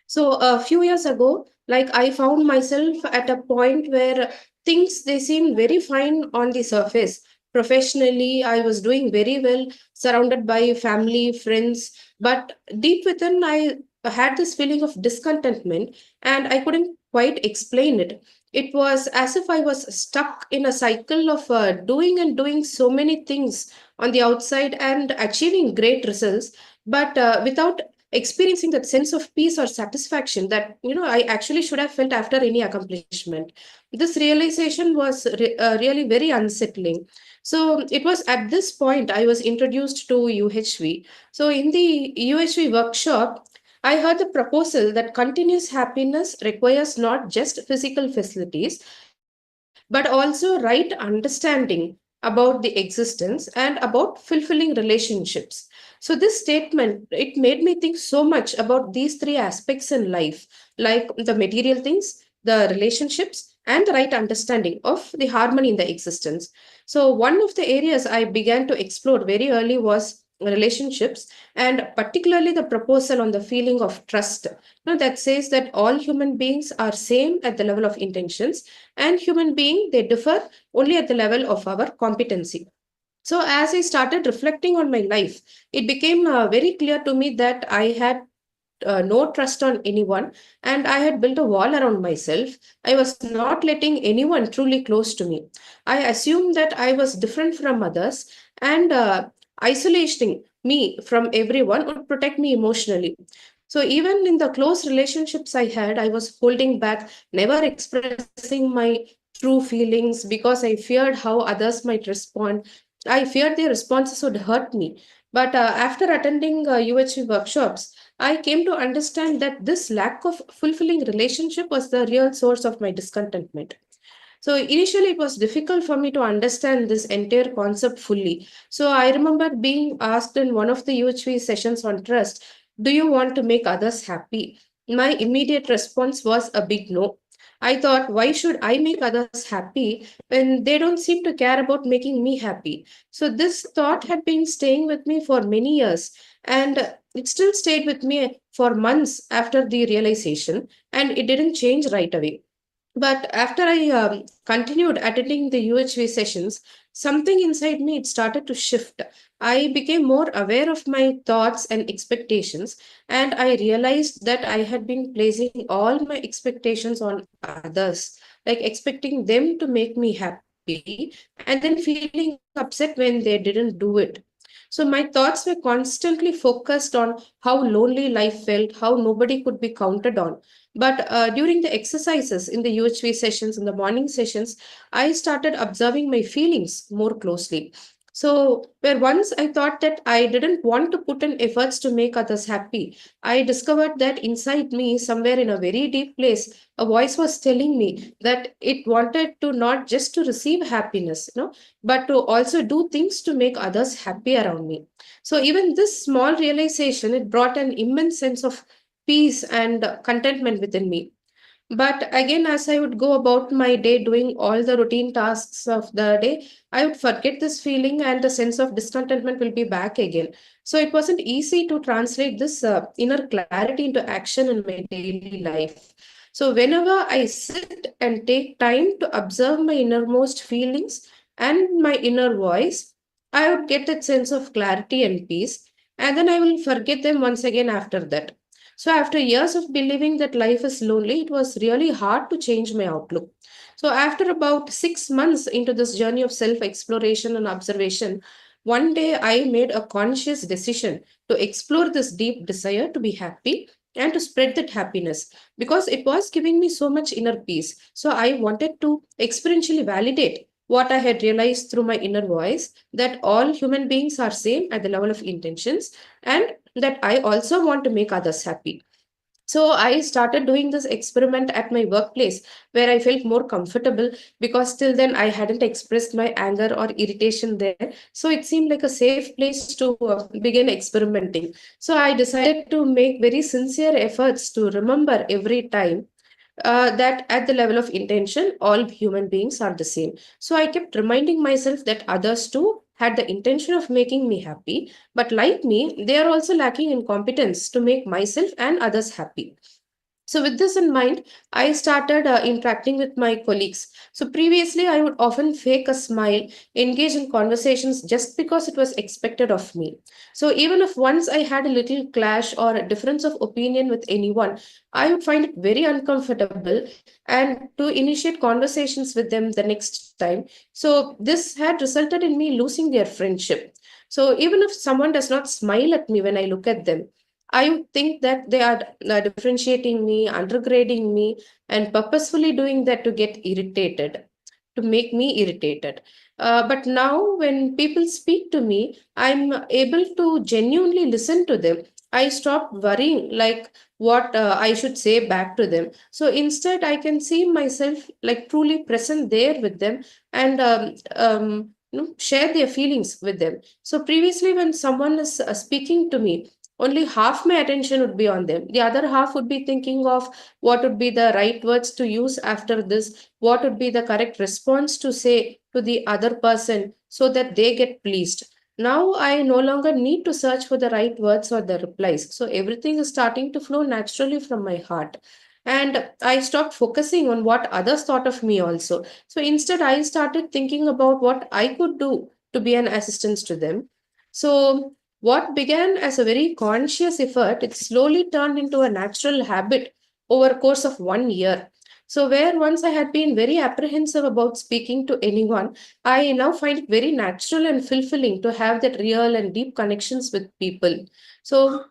So a few years ago, like I found myself at a point where things they seem very fine on the surface. Professionally, I was doing very well, surrounded by family, friends, but deep within, I had this feeling of discontentment, and I couldn't quite explain it. It was as if I was stuck in a cycle of doing and doing so many things on the outside and achieving great results, but without experiencing that sense of peace or satisfaction that I actually should have felt after any accomplishment. This realization was really very unsettling. So it was at this point I was introduced to UHV. So in the UHV workshop, I heard the proposal that continuous happiness requires not just physical facilities, but also right understanding about the existence and about fulfilling relationships. So this statement, it made me think so much about these three aspects in life, like the material things, the relationships, and the right understanding of the harmony in the existence. So, one of the areas I began to explore very early was relationships, and particularly the proposal on the feeling of trust. That says that all human beings are same at the level of intentions, and human being they differ only at the level of our competency. So, as I started reflecting on my life, it became very clear to me that I had no trust on anyone, and I had built a wall around myself. I was not letting anyone truly close to me. I assumed that I was different from others, and isolating me from everyone would protect me emotionally. So, even in the close relationships I had, I was holding back, never expressing my true feelings because I feared how others might respond. I feared their responses would hurt me. But after attending UHV workshops, I came to understand that this lack of fulfilling relationship was the real source of my discontentment. So initially, it was difficult for me to understand this entire concept fully. So I remember being asked in one of the UHV sessions on trust, "Do you want to make others happy?" My immediate response was a big no. I thought, why should I make others happy when they don't seem to care about making me happy? So this thought had been staying with me for many years, and it still stayed with me for months after the realization, and it didn't change right away. But after I continued attending the UHV sessions, something inside me it started to shift. I became more aware of my thoughts and expectations, and I realized that I had been placing all my expectations on others, like expecting them to make me happy and then feeling upset when they didn't do it. So my thoughts were constantly focused on how lonely life felt, how nobody could be counted on. But during the exercises in the UHV sessions, in the morning sessions, I started observing my feelings more closely. So, where once I thought that I didn't want to put in efforts to make others happy, I discovered that inside me, somewhere in a very deep place, a voice was telling me that it wanted to not just to receive happiness, but to also do things to make others happy around me. So, even this small realization, it brought an immense sense of peace and contentment within me. But again, as I would go about my day doing all the routine tasks of the day, I would forget this feeling and the sense of discontentment will be back again. So it wasn't easy to translate this inner clarity into action in my daily life. So whenever I sit and take time to observe my innermost feelings and my inner voice, I would get that sense of clarity and peace. And then I will forget them once again after that. So, after years of believing that life is lonely, it was really hard to change my outlook. So, after about 6 months into this journey of self exploration and observation, one day I made a conscious decision to explore this deep desire to be happy and to spread that happiness because it was giving me so much inner peace. So, I wanted to experientially validate what I had realized through my inner voice that all human beings are same at the level of intentions and that I also want to make others happy. So I started doing this experiment at my workplace where I felt more comfortable because till then I hadn't expressed my anger or irritation there. So it seemed like a safe place to begin experimenting. So I decided to make very sincere efforts to remember every time that at the level of intention, all human beings are the same. So I kept reminding myself that others too had the intention of making me happy, but like me, they are also lacking in competence to make myself and others happy. So, with this in mind, I started interacting with my colleagues. So, previously, I would often fake a smile, engage in conversations just because it was expected of me. So, even if once I had a little clash or a difference of opinion with anyone, I would find it very uncomfortable and to initiate conversations with them the next time. So, this had resulted in me losing their friendship. So, even if someone does not smile at me when I look at them, I would think that they are differentiating me, undergrading me, and purposefully doing that to get irritated, to make me irritated. But now, when people speak to me, I'm able to genuinely listen to them. I stop worrying like what I should say back to them. So instead, I can see myself like truly present there with them and share their feelings with them. So previously, when someone is speaking to me, only half my attention would be on them. The other half would be thinking of what would be the right words to use after this, what would be the correct response to say to the other person so that they get pleased. Now I no longer need to search for the right words or the replies. So everything is starting to flow naturally from my heart. And I stopped focusing on what others thought of me also. So instead, I started thinking about what I could do to be an assistance to them. So what began as a very conscious effort, it slowly turned into a natural habit over a course of 1 year. So, where once I had been very apprehensive about speaking to anyone, I now find it very natural and fulfilling to have that real and deep connections with people. So,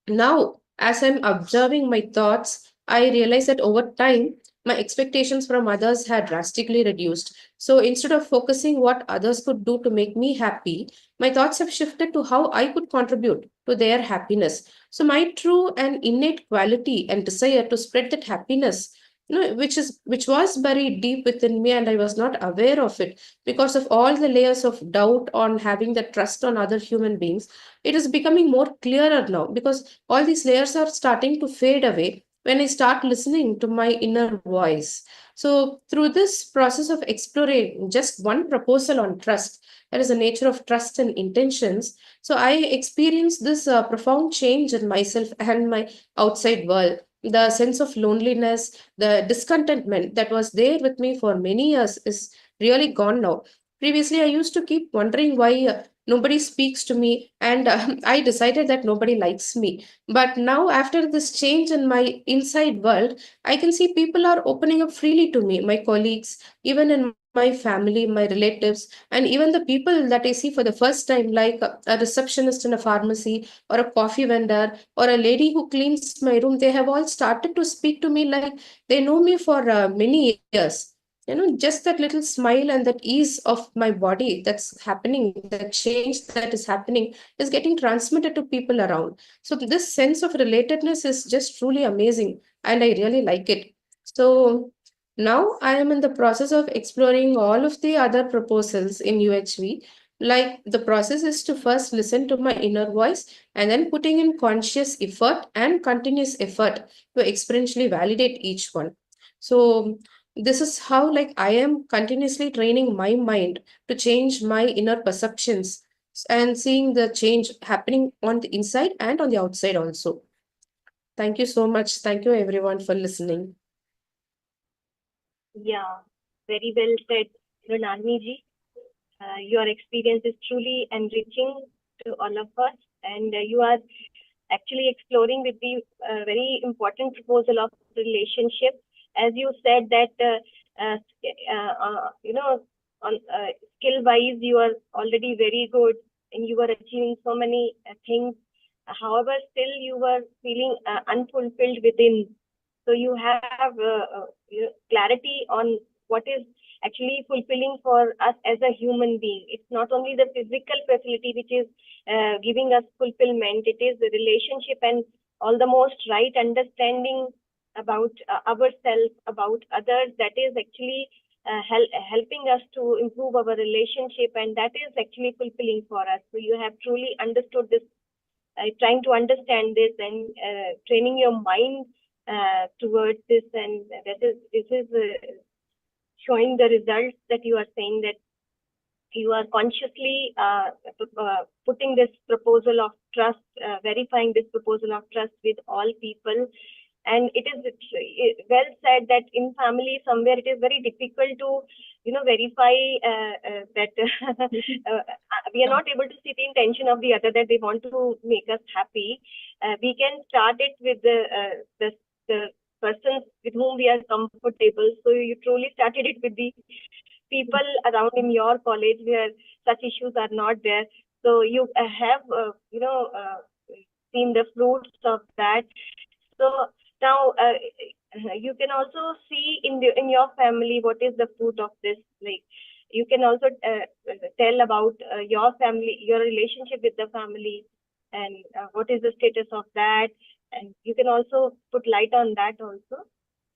now, as I'm observing my thoughts, I realize that over time, my expectations from others had drastically reduced. So instead of focusing what others could do to make me happy, my thoughts have shifted to how I could contribute to their happiness. So my true and innate quality and desire to spread that happiness, which was buried deep within me, and I was not aware of it because of all the layers of doubt on having the trust on other human beings. It is becoming more clearer now because all these layers are starting to fade away when I start listening to my inner voice. So, through this process of exploring just one proposal on trust, that is the nature of trust and intentions, so I experienced this profound change in myself and my outside world. The sense of loneliness, the discontentment that was there with me for many years is really gone now. Previously, I used to keep wondering why nobody speaks to me, and I decided that nobody likes me. But now, after this change in my inside world, I can see people are opening up freely to me, my colleagues, even in my family, my relatives, and even the people that I see for the first time, like a receptionist in a pharmacy, or a coffee vendor, or a lady who cleans my room. They have all started to speak to me like they know me for many years. Just that little smile and that ease of my body that's happening, that change that is happening, is getting transmitted to people around. So this sense of relatedness is just truly amazing, and I really like it. So now I am in the process of exploring all of the other proposals in UHV. Like, the process is to first listen to my inner voice and then putting in conscious effort and continuous effort to experientially validate each one. So this is how, like, I am continuously training my mind to change my inner perceptions and seeing the change happening on the inside and on the outside also. Thank you so much. Thank you everyone for listening. Yeah, very well said, Runalini ji. Your experience is truly enriching to all of us, and you are actually exploring with the very important proposal of relationship. As you said that, on skill-wise, you are already very good, and you are achieving so many things. However, still you were feeling unfulfilled within. So you have clarity on what is actually fulfilling for us as a human being. It's not only the physical facility which is giving us fulfillment, it is the relationship and all the most right understanding about ourselves, about others, that is actually helping us to improve our relationship, and that is actually fulfilling for us. So you have truly understood this, trying to understand this and training your mind towards this, and this is showing the results that you are saying, that you are consciously putting this proposal of trust, verifying this proposal of trust with all people. And it is well said that in family somewhere it is very difficult to verify that we are not able to see the intention of the other, that they want to make us happy. We can start it with the persons with whom we are comfortable. So you truly started it with the people around in your college where such issues are not there. So you have seen the fruits of that. So now you can also see in your family what is the fruit of this. Like, you can also tell about your family, your relationship with the family, and what is the status of that, and you can also put light on that also.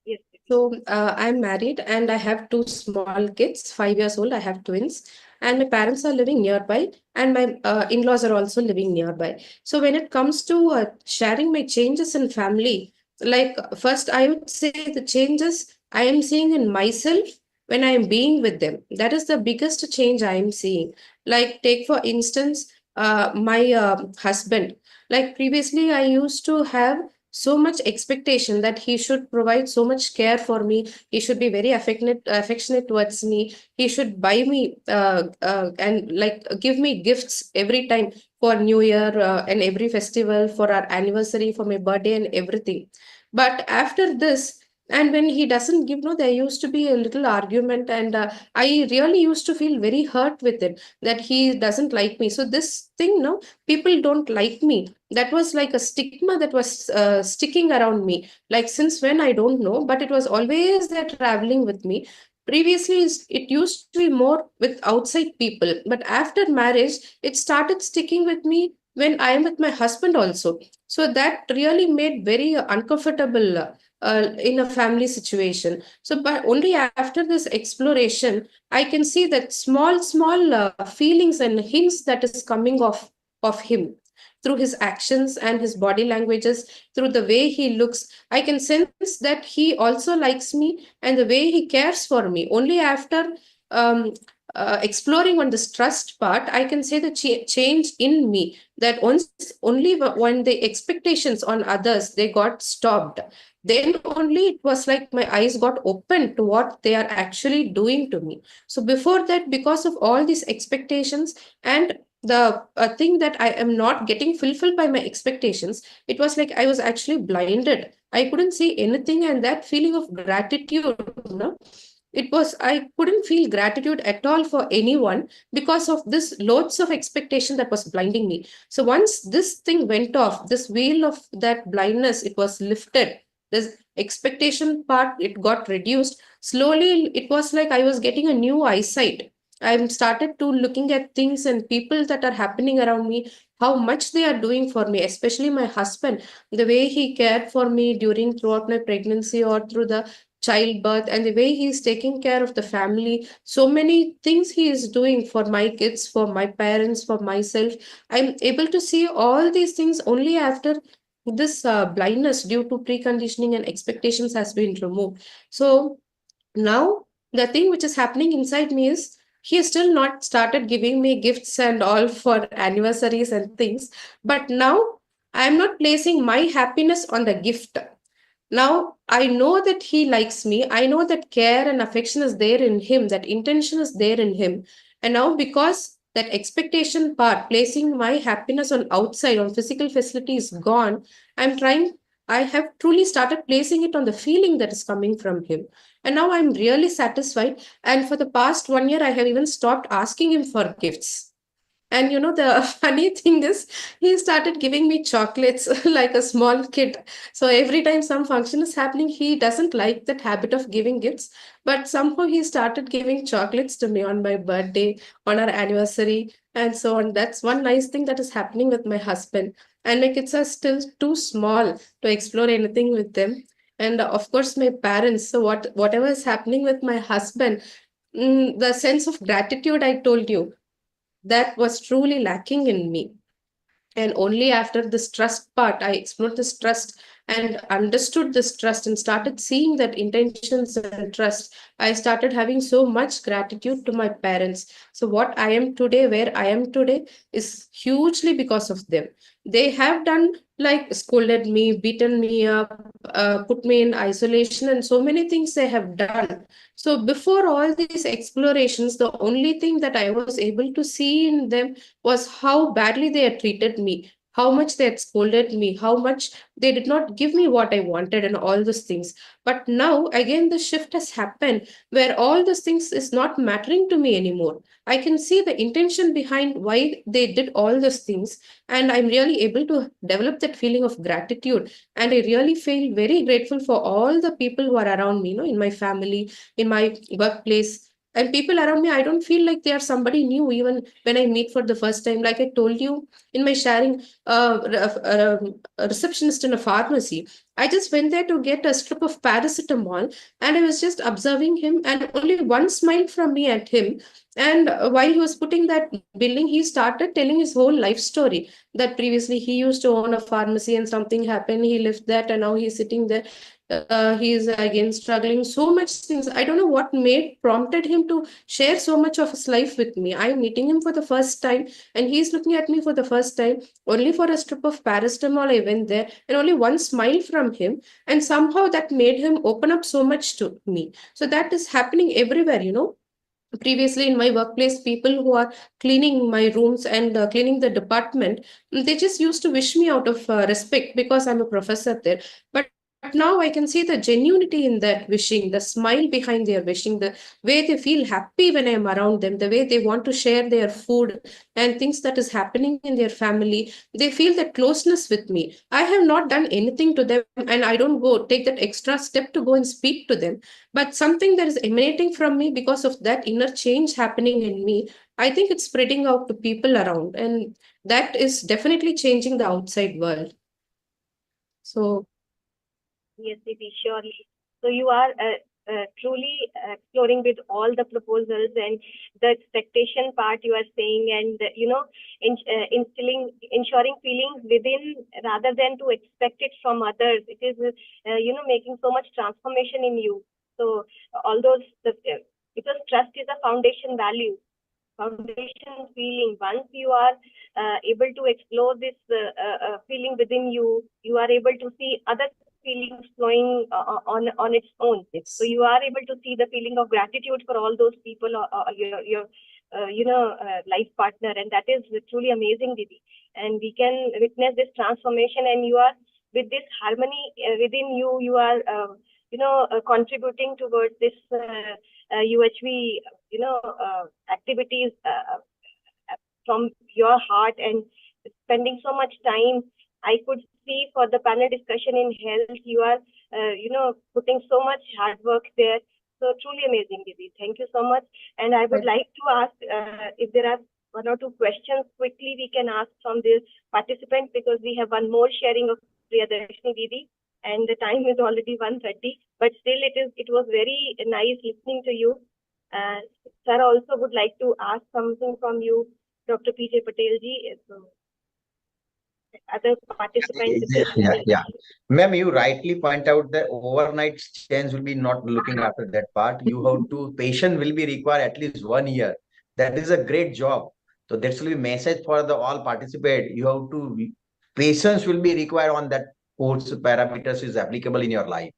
Yes. So I'm married and I have two small kids, 5 years old. I have twins, and my parents are living nearby, and my in-laws are also living nearby. So when it comes to sharing my changes in family, like first I would say the changes I am seeing in myself when I am being with them. That is the biggest change I am seeing. Like take for instance, my husband. Like previously, I used to have so much expectation that he should provide so much care for me. He should be very affectionate towards me. He should buy me and like give me gifts every time for New Year and every festival, for our anniversary, for my birthday and everything. But after this, and when he doesn't give, no, there used to be a little argument, and I really used to feel very hurt with it that he doesn't like me. So this thing, no, people don't like me, that was like a stigma that was sticking around me, like since when I don't know, but it was always there traveling with me. Previously it used to be more with outside people, but after marriage it started sticking with me when I am with my husband also. So that really made very uncomfortable in a family situation. So but only after this exploration I can see that small feelings and hints that is coming of him through his actions and his body languages, through the way he looks. I can sense that he also likes me and the way he cares for me. Only after um, exploring on this trust part, I can say the change in me, that once only when the expectations on others they got stopped, then only it was like my eyes got open to what they are actually doing to me. So before that, because of all these expectations and the thing that I am not getting fulfilled by my expectations, it was like I was actually blinded. I couldn't see anything, and that feeling of gratitude, no, it was, I couldn't feel gratitude at all for anyone because of this loads of expectation that was blinding me. So once this thing went off, this veil of that blindness, it was lifted. This expectation part, it got reduced. Slowly, it was like I was getting a new eyesight. I'm started to looking at things and people that are happening around me, how much they are doing for me, especially my husband, the way he cared for me during throughout my pregnancy or through the childbirth, and the way he is taking care of the family. So many things he is doing for my kids, for my parents, for myself. I'm able to see all these things only after this blindness due to preconditioning and expectations has been removed. So now the thing which is happening inside me is he has still not started giving me gifts and all for anniversaries and things, but now I am not placing my happiness on the gift. Now I know that he likes me. I know that care and affection is there in him, that intention is there in him. And now, because that expectation part, placing my happiness on outside, on physical facility is gone, I'm trying, I have truly started placing it on the feeling that is coming from him. And now I'm really satisfied. And for the past 1 year, I have even stopped asking him for gifts. And you know, the funny thing is, he started giving me chocolates like a small kid. So every time some function is happening, he doesn't like that habit of giving gifts. But somehow he started giving chocolates to me on my birthday, on our anniversary, and so on. That's one nice thing that is happening with my husband. And my kids are still too small to explore anything with them. And of course, my parents. So whatever is happening with my husband, the sense of gratitude I told you, that was truly lacking in me. And only after this trust part, I explored this trust and understood this trust and started seeing that intentions and trust. I started having so much gratitude to my parents. So, what I am today, where I am today, is hugely because of them. They have done like scolded me, beaten me up, put me in isolation, and so many things they have done. So, before all these explorations, the only thing that I was able to see in them was how badly they had treated me, how much they had scolded me, how much they did not give me what I wanted, and all those things. But now, again, the shift has happened where all those things is not mattering to me anymore. I can see the intention behind why they did all those things, and I'm really able to develop that feeling of gratitude. And I really feel very grateful for all the people who are around me, in my family, in my workplace, And people around me, I don't feel like they are somebody new, even when I meet for the first time. Like I told you in my sharing, a receptionist in a pharmacy. I just went there to get a strip of paracetamol, and I was just observing him, and only one smile from me at him. And while he was putting that billing, he started telling his whole life story, that previously he used to own a pharmacy and something happened, he left that, and now he's sitting there. He is again struggling so much things. I don't know what made prompted him to share so much of his life with me. I'm meeting him for the first time, and he's looking at me for the first time. Only for a strip of paracetamol I went there, and only one smile from him, and somehow that made him open up so much to me. So that is happening everywhere, previously in my workplace, people who are cleaning my rooms and cleaning the department, they just used to wish me out of respect because I'm a professor there. But now I can see the genuinity in that wishing, the smile behind their wishing, the way they feel happy when I'm around them, the way they want to share their food and things that is happening in their family. They feel that closeness with me. I have not done anything to them, and I don't go take that extra step to go and speak to them, but something that is emanating from me because of that inner change happening in me. I think it's spreading out to people around, and that is definitely changing the outside world. So yes, Didi, surely. So you are truly exploring with all the proposals and the expectation part you are saying, and ensuring feelings within rather than to expect it from others. It is making so much transformation in you. So all those because trust is a foundation value, foundation feeling. Once you are able to explore this feeling within you, you are able to see other feelings flowing on its own. yes. So you are able to see the feeling of gratitude for all those people, your life partner, and that is truly amazing, Didi. And we can witness this transformation, and you are with this harmony within you. You are contributing towards this UHV activities from your heart, and spending so much time. I could see for the panel discussion in health, you are putting so much hard work there. So truly amazing, Didi. Thank you so much. And I would like to ask if there are one or two questions quickly we can ask from this participant, because we have one more sharing of Priyadarshini Didi, and the time is already 1:30. But still, it was very nice listening to you. Sir also would like to ask something from you, Dr. P.J. Patel ji. So, other participants. Yeah. Ma'am, you rightly point out that overnight change will be not looking after that part. You have to, patient will be required at least 1 year. That is a great job. So that will be message for the all participate. You have to, patience will be required on that course parameters is applicable in your life.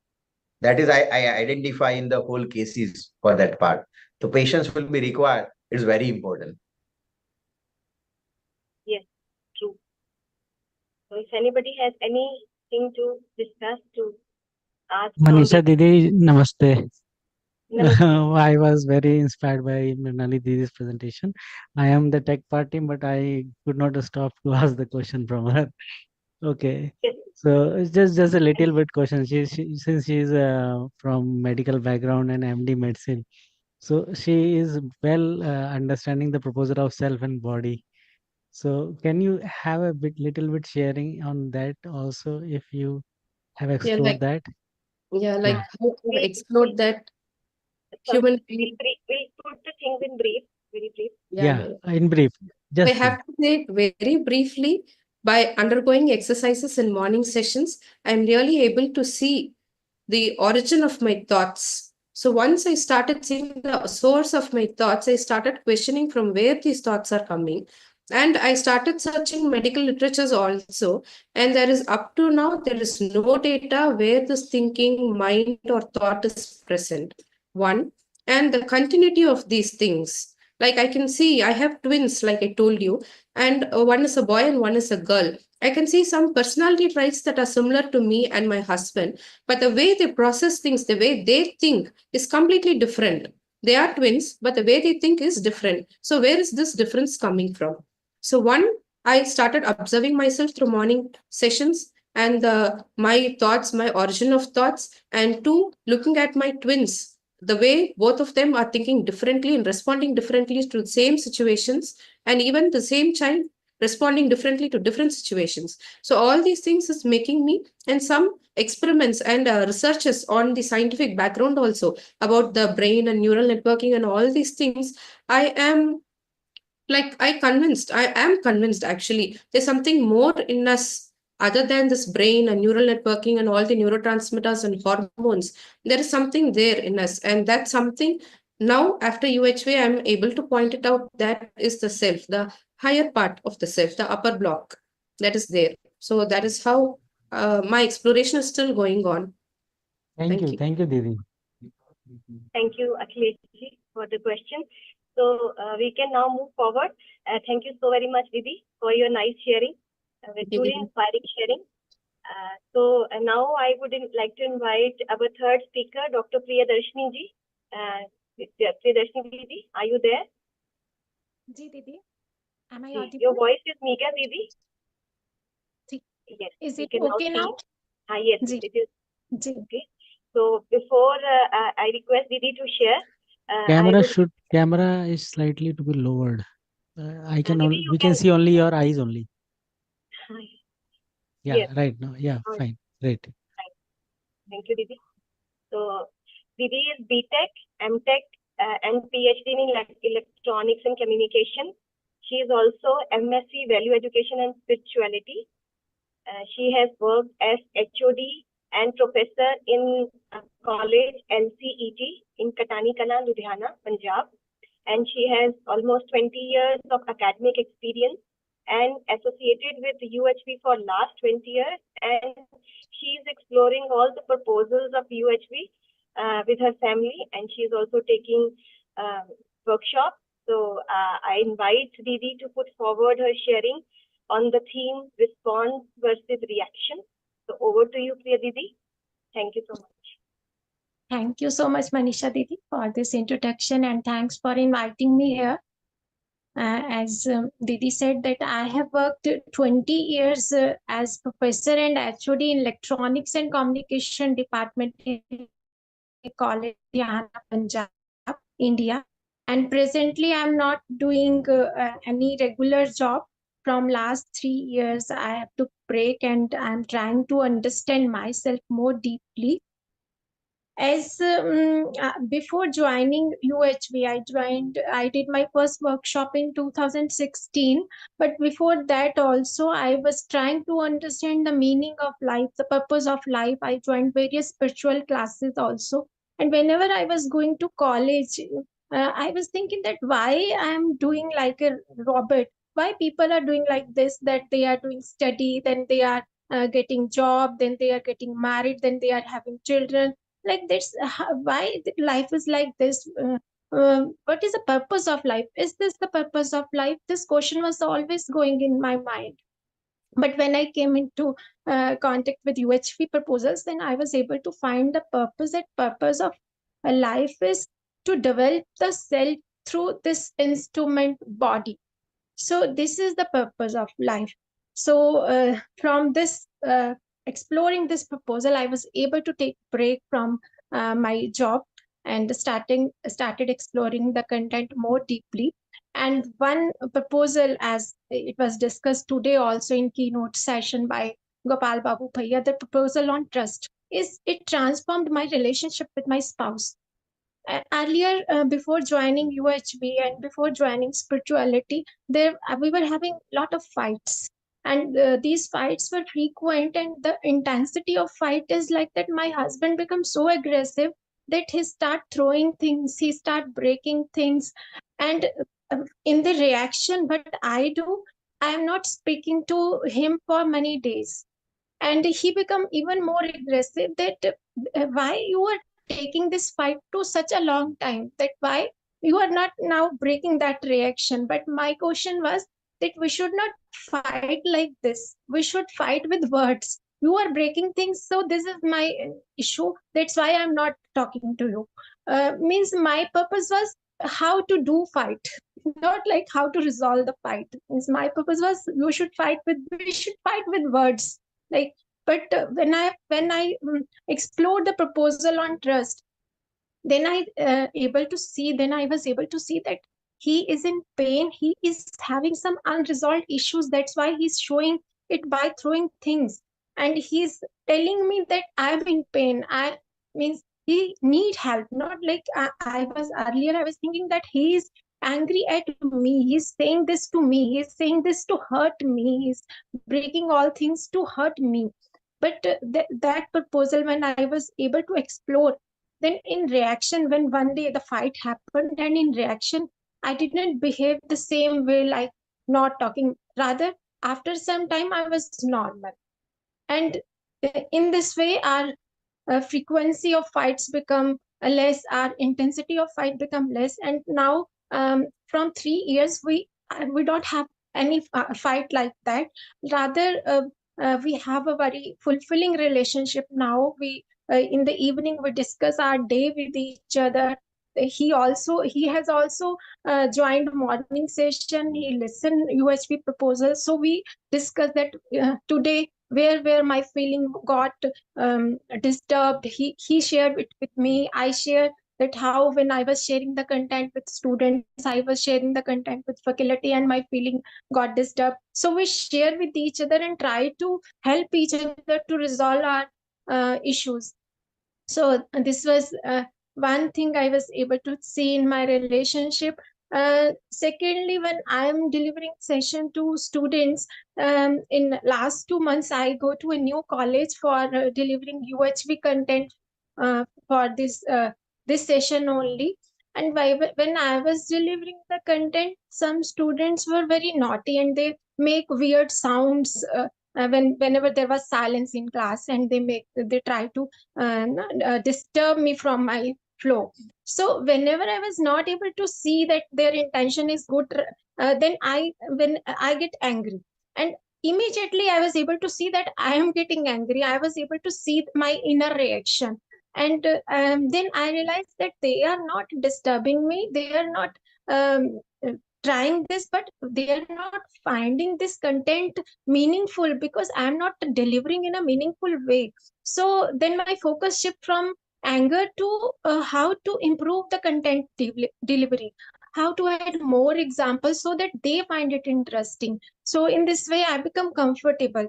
That is, I identify in the whole cases for that part. So patience will be required. It's very important. Yes, true. So if anybody has anything to discuss, to ask. Manisha Didi, namaste. Namaste. I was very inspired by Mrinali Didi's presentation. I am the tech party, but I could not stop to ask the question from her. Okay. Yes. So it's just a little bit question. Since she is from medical background and MD medicine, so she is well understanding the proposal of self and body. So can you have a little bit sharing on that also, if you have explored that? Like how to explore that human being. We'll put the things in brief, very brief. Yeah, in brief. I have to say it very briefly. By undergoing exercises in morning sessions, I'm really able to see the origin of my thoughts. So once I started seeing the source of my thoughts, I started questioning from where these thoughts are coming. And I started searching medical literatures also. And there is up to now, there is no data where this thinking, mind, or thought is present. One, and the continuity of these things. Like I can see, I have twins, like I told you, and one is a boy and one is a girl. I can see some personality traits that are similar to me and my husband, but the way they process things, the way they think is completely different. They are twins, but the way they think is different. So, where is this difference coming from? So, one, I started observing myself through morning sessions and my thoughts, my origin of thoughts, and two, looking at my twins the way both of them are thinking differently and responding differently to the same situations, and even the same child responding differently to different situations. So all these things is making me, and some experiments and researches on the scientific background also about the brain and neural networking and all these things, I am I am convinced actually there's something more in us other than this brain and neural networking and all the neurotransmitters and hormones. There is something there in us, and that's something now after UHV I'm able to point it out. That is the self, the higher part of the self, the upper block that is there. So that is how my exploration is still going on. Thank you, Didi. Thank you, Akhilesh ji, for the question. So we can now move forward. Thank you so very much, Didi, for your nice sharing, with truly inspiring sharing. Now I would like to invite our third speaker, Dr. Priyadarshini ji. Priyadarshini Didi, are you there? Ji, Didi. Am I audible? Your voice is meager, Didi. Yes. Is it okay now? Yes, Ji. it is. Ji. Okay. So before I request Didi to share, Camera is slightly to be lowered. I can Didi, we can see only your eyes only. Yeah, yes. right now. Yeah, fine. Great. Thank you, Didi. So Didi is BTech, MTech, and PhD in Electronics and Communication. She is also MSc Value Education and Spirituality. She has worked as HOD and professor in college LCET in Katani Kala, Ludhiana, Punjab. And she has almost 20 years of academic experience and associated with UHV for last 20 years. And she is exploring all the proposals of UHV with her family, and she is also taking workshops. So I invite Didi to put forward her sharing on the theme response versus reaction. So over to you, Priya Didi. Thank you so much. Thank you so much, Manisha Didi, for this introduction, and thanks for inviting me here. As Didi said, that I have worked 20 years as professor and HOD in Electronics and Communication Department in college, Punjab, India. And presently, I'm not doing any regular job. From last 3 years, I have to break, and I'm trying to understand myself more deeply. As before joining UHV, I did my first workshop in 2016. But before that also, I was trying to understand the meaning of life, the purpose of life. I joined various spiritual classes also. And whenever I was going to college, I was thinking that why I'm doing like a robot, why people are doing like this, that they are doing study, then they are getting job, then they are getting married, then they are having children. Like this, why life is like this. What is the purpose of life? Is this the purpose of life? This question was always going in my mind. But when I came into contact with UHV proposals, then I was able to find the purpose. That purpose of life is to develop the self through this instrument body. So this is the purpose of life. So from this exploring this proposal, I was able to take break from my job and started exploring the content more deeply. And one proposal, as it was discussed today also in keynote session by Gopal Babu Bhaiya, the proposal on trust, is it transformed my relationship with my spouse. Earlier, before joining UHB and before joining spirituality, there we were having a lot of fights, and these fights were frequent. And the intensity of fight is like that. My husband becomes so aggressive that he start throwing things, he start breaking things, and in the reaction, what I do, I am not speaking to him for many days, and he become even more aggressive. That why you are taking this fight to such a long time, that why you are not now breaking that reaction. But my question was that we should not fight like this, we should fight with words. You are breaking things, so this is my issue, that's why I'm not talking to you. Means my purpose was how to do fight, not like how to resolve the fight. Means my purpose was we should fight with words. Like, but when I explored the proposal on trust, then I was able to see that he is in pain. He is having some unresolved issues. That's why he's showing it by throwing things. And he's telling me that I'm in pain. I means he need help. Not like I was earlier. I was thinking that he is angry at me. He's saying this to me. He's saying this to hurt me. He's breaking all things to hurt me. But that proposal, when I was able to explore, then in reaction, when one day the fight happened, and in reaction, I didn't behave the same way, like not talking. Rather, after some time, I was normal. And in this way, our frequency of fights become less, our intensity of fight become less. And now, from 3 years, we don't have any fight like that. Rather, we have a very fulfilling relationship now. We in the evening we discuss our day with each other. He has also joined morning session. He listened UHP proposals. So we discuss that today where my feeling got disturbed. He shared it with me. I shared that how when I was sharing the content with students, I was sharing the content with faculty, and my feeling got disturbed. So we share with each other and try to help each other to resolve our issues. So this was one thing I was able to see in my relationship. Secondly, when I'm delivering session to students, in last 2 months, I go to a new college for delivering UHV content for this session only. And when I was delivering the content, some students were very naughty and they make weird sounds whenever there was silence in class, and they try to disturb me from my flow. So whenever I was not able to see that their intention is good, then when I get angry, and immediately I was able to see that I am getting angry. I was able to see my inner reaction. And then I realized that they are not disturbing me. They are not trying this, but they are not finding this content meaningful because I'm not delivering in a meaningful way. So then my focus shift from anger to how to improve the content delivery, how to add more examples so that they find it interesting. So in this way, I become comfortable.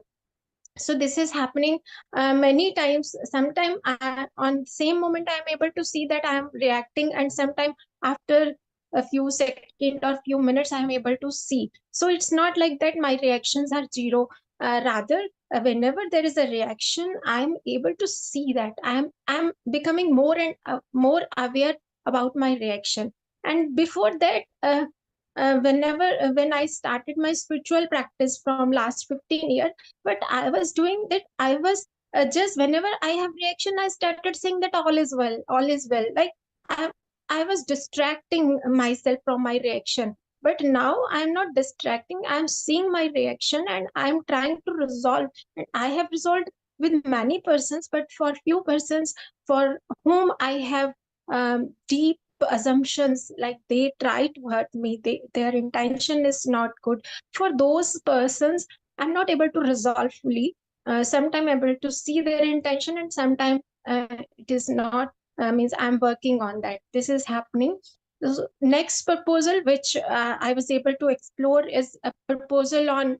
So this is happening many times. Sometimes on same moment I am able to see that I am reacting, and sometimes after a few seconds or few minutes I am able to see. So it's not like that my reactions are zero. Rather, whenever there is a reaction, I am able to see that I'm becoming more and more aware about my reaction. And before that, when I started my spiritual practice from last 15 years, but I was doing that. I was just whenever I have reaction, I started saying that all is well, all is well. Like I, I was distracting myself from my reaction. But now I'm not distracting. I'm seeing my reaction and I'm trying to resolve. And I have resolved with many persons, but for few persons for whom I have deep assumptions, like they try to hurt me, their intention is not good. For those persons, I'm not able to resolve fully. Sometimes I'm able to see their intention, and sometimes it is not. Means I'm working on that. This is happening. So next proposal, which I was able to explore, is a proposal on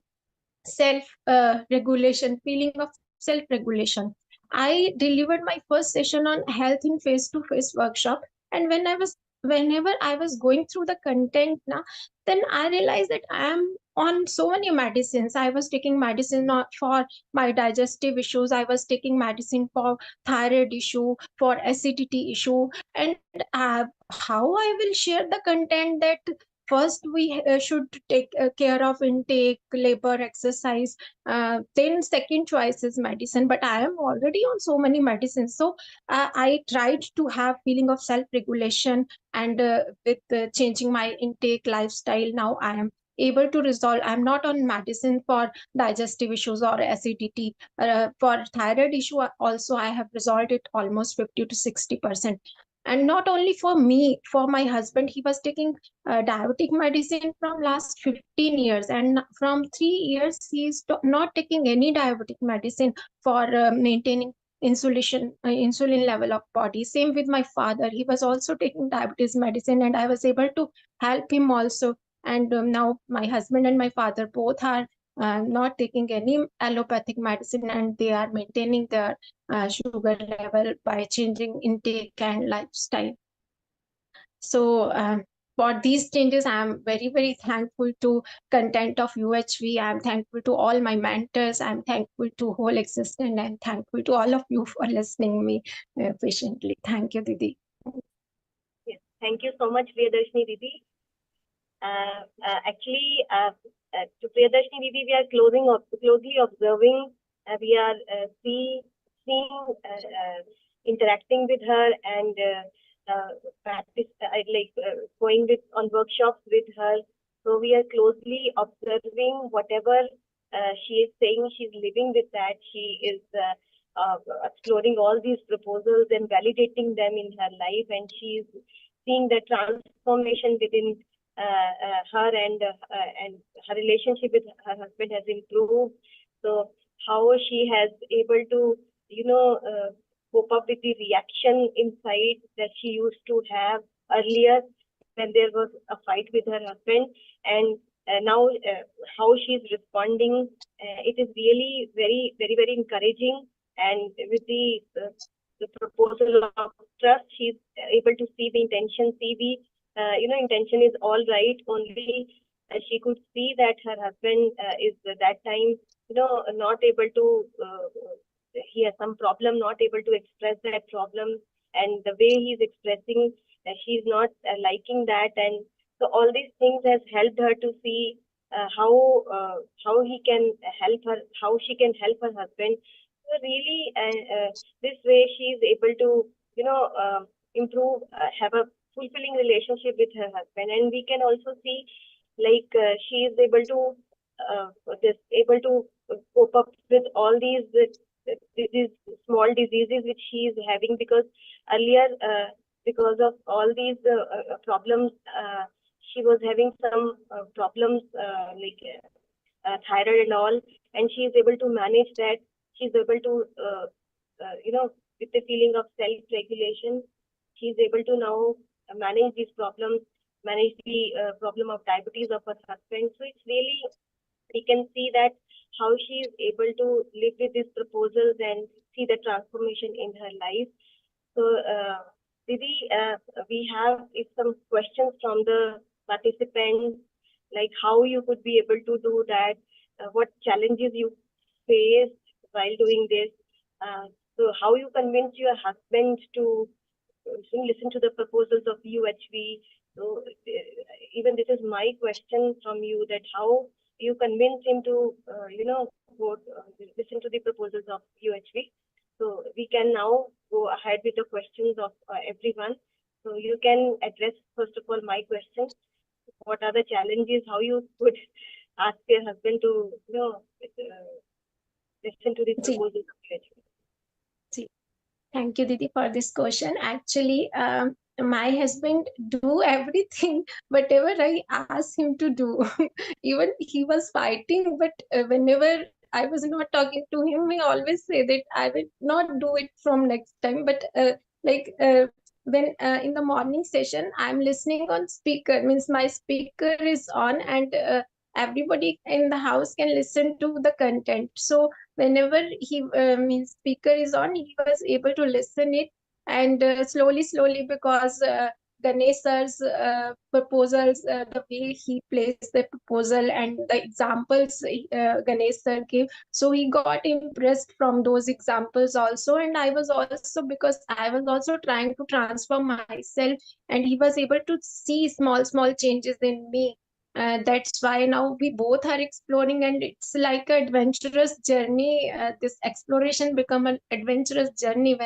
self-regulation, feeling of self-regulation. I delivered my first session on health in face-to-face workshop, and whenever I was going through the content now, then I realized that I am on so many medicines. I was taking medicine for my digestive issues. I was taking medicine for thyroid issue, for acidity issue, and how I will share the content that first we should take care of intake, labor, exercise. Then second choice is medicine. But I am already on so many medicines. So I tried to have feeling of self-regulation, and with changing my intake lifestyle, now I am able to resolve. I'm not on medicine for digestive issues or acidity. For thyroid issue also, I have resolved it almost 50 to 60%. And not only for me, for my husband, he was taking diabetic medicine from last 15 years, and from 3 years he is not taking any diabetic medicine for maintaining insulin level of body. Same with my father. He was also taking diabetes medicine, and I was able to help him also. And now my husband and my father both are not taking any allopathic medicine, and they are maintaining their sugar level by changing intake and lifestyle. So for these changes, I am very, very thankful to content of UHV. I am thankful to all my mentors. I am thankful to whole existence, and thankful to all of you for listening me patiently. Thank you, Didi. Yes, thank you so much, Priyadarshini Didi. Actually, to Priyadarshini Didi, we are closely observing. We are seeing, interacting with her, and practice, going on workshops with her. So we are closely observing whatever she is saying. She's living with that. She is exploring all these proposals and validating them in her life, and she's seeing the transformation within her, and her relationship with her husband has improved. So how she has able to, cope up with the reaction inside that she used to have earlier when there was a fight with her husband, and now how she's responding. It is really very, very, very encouraging. And with the proposal of trust, she's able to see the intention, see the intention is all right. Only she could see that her husband is that time, not able to, he has some problem, not able to express that problem. And the way he's expressing, she's not liking that. And so all these things has helped her to see how he can help her, how she can help her husband. So really, this way she is able to, improve, have a fulfilling relationship with her husband. And we can also see, like, she is able to cope up with all these small diseases which she is having, because earlier, because of all these problems, she was having some problems like thyroid and all, and she is able to manage that. She is able to, with the feeling of self-regulation, she is able to now manage these problems, manage the problem of diabetes of her husband. So it's really, we can see that how she is able to live with these proposals and see the transformation in her life. So, Didi, we have some questions from the participants, like how you could be able to do that, what challenges you faced while doing this. So how you convince your husband to listen to the proposals of UHV. So even this is my question from you, that how you convince him to, listen to the proposals of UHV. So we can now go ahead with the questions of everyone. So you can address, first of all, my question. What are the challenges? How you could ask your husband to, listen to the proposals of UHV? Thank you, Didi, for this question. Actually, my husband do everything, whatever I ask him to do. Even he was fighting, but whenever I was not talking to him, he always say that I will not do it from next time. But when in the morning session, I'm listening on speaker, means my speaker is on, and everybody in the house can listen to the content. So whenever he means speaker is on, he was able to listen it. And slowly, because Ganesh sir's proposals, the way he placed the proposal and the examples Ganesh sir gave, so he got impressed from those examples also. And I was also, because I was also trying to transform myself, and he was able to see small changes in me. That's why now we both are exploring, and it's like an adventurous journey. This exploration become an adventurous journey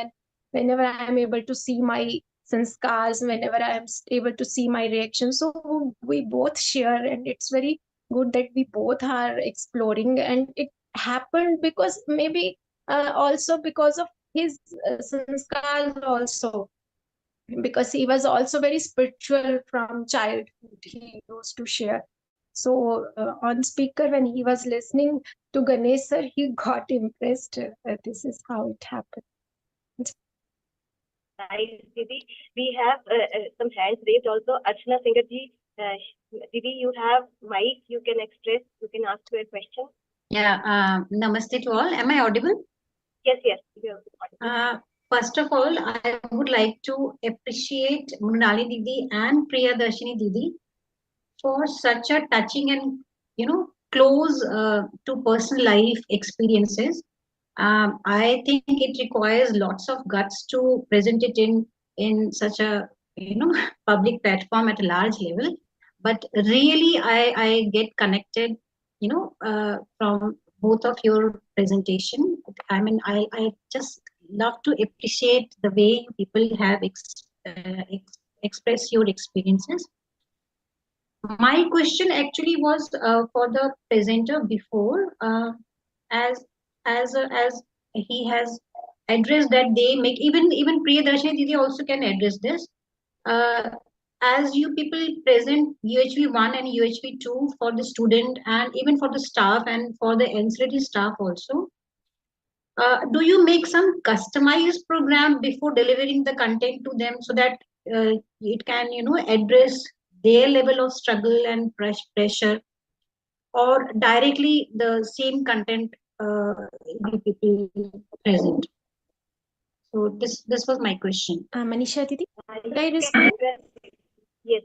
whenever I am able to see my sanskars, whenever I am able to see my reactions. So we both share, and it's very good that we both are exploring. And it happened because maybe also because of his sanskars also, because he was also very spiritual from childhood. He used to share. So on speaker, when he was listening to Ganesh sir, he got impressed. This is how it happened. Nice, Didi. We have some hands raised also. Archana Singer ji, Didi, you have mic. You can express. You can ask your question. Yeah, namaste to all. Am I audible? Yes, yes. You are. First of all, I would like to appreciate Mrunali Didi and Priyadarshini Didi for such a touching and close to personal life experiences. I think it requires lots of guts to present it in such a public platform at a large level. But really, I get connected, from both of your presentation. I mean, I just love to appreciate the way people have expressed your experiences. My question actually was for the presenter before, as as he has addressed that they make, even Priyadarshini Didi also can address this. Uh, as you people present UHV 1 and UHV 2 for the student and even for the staff and for the ancillary staff also, do you make some customized program before delivering the content to them so that it can address their level of struggle and pressure, or directly the same content the people present? So this was my question. Manisha Didi, could I You can respond? address it. Yes,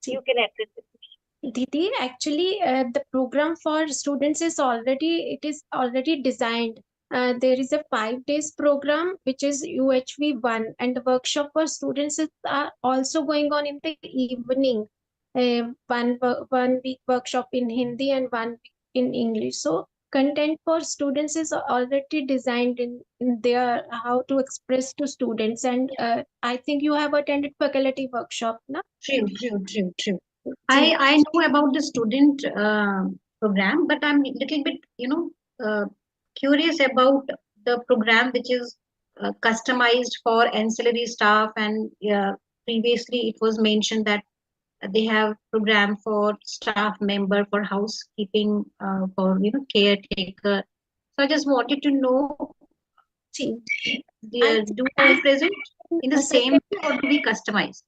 you can address it. Didi, actually, the program for students is already designed. There is a 5 days program which is UHV 1, and the workshop for students is also going on in the evening. One week workshop in Hindi and 1 week in English. So content for students is already designed in their how to express to students. And I think you have attended faculty workshop, na? True. I know about the student program, but I'm a little bit, curious about the program which is customized for ancillary staff. And previously, it was mentioned that they have program for staff member, for housekeeping, for caretaker. So I just wanted to know, See, do we present in the same way or do we customize?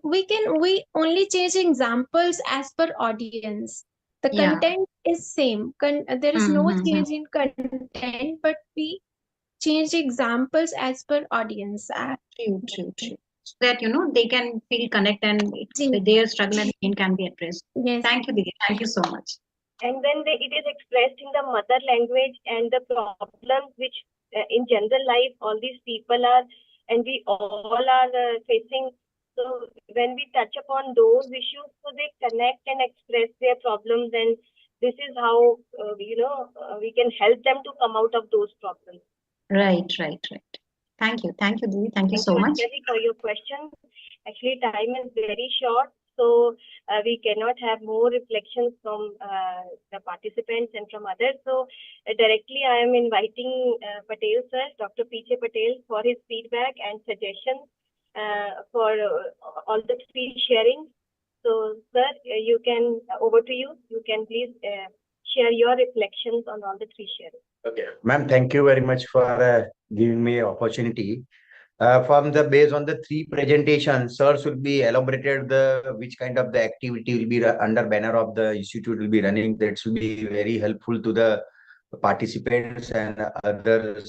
We only change examples as per audience. The Yeah. content is same. There is no change in content, but we change examples as per audience. True. So that they can feel connect and their struggle and pain can be addressed. Yes. Thank you, Didi. Thank you so much. And then it is expressed in the mother language and the problems which in general life all these people are, and we all are facing. So when we touch upon those issues, so they connect and express their problems, and this is how we can help them to come out of those problems. Right. Thank you, Didi. Thank you so much. Thank you for your question. Actually, time is very short, so we cannot have more reflections from the participants and from others. So directly, I am inviting Patel sir, Dr. P.J. Patel, for his feedback and suggestions for all the three sharings. So, sir, you can, over to you. You can please share your reflections on all the three sharings. Okay, ma'am, thank you very much for giving me opportunity. From the based on the three presentations, sirs will be elaborated the which kind of the activity will be under banner of the institute will be running. That will be very helpful to the participants and other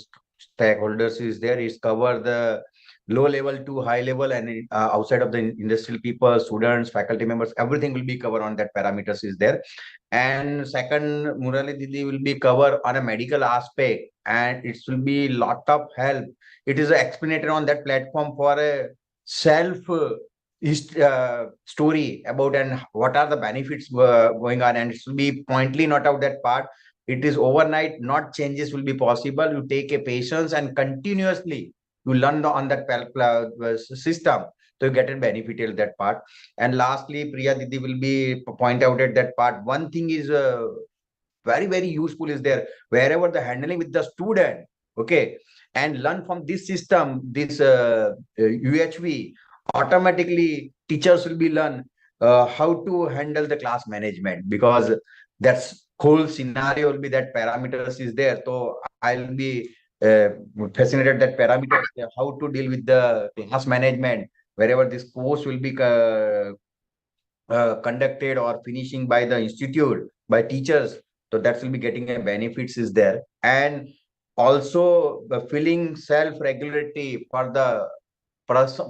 stakeholders. Is there is cover the low level to high level and outside of the industrial people, students, faculty members, everything will be covered on that parameters is there. And second, Murali Didi will be covered on a medical aspect, and it will be lot of help. It is explained on that platform for a self story about and what are the benefits going on, and it will be pointly not out that part. It is overnight, not changes will be possible. You take a patience and continuously you learn on that system to get a benefit of that part. And lastly, Priya Didi will be point out at that part. One thing is very useful is there wherever the handling with the student, okay, and learn from this system, this UHV, automatically teachers will be learn how to handle the class management, because that's whole scenario will be that parameters is there. So I'll be facilitated that parameters, how to deal with the class management, wherever this course will be conducted or finishing by the institute, by teachers. So that will be getting a benefits is there. And also feeling self-regulatory for the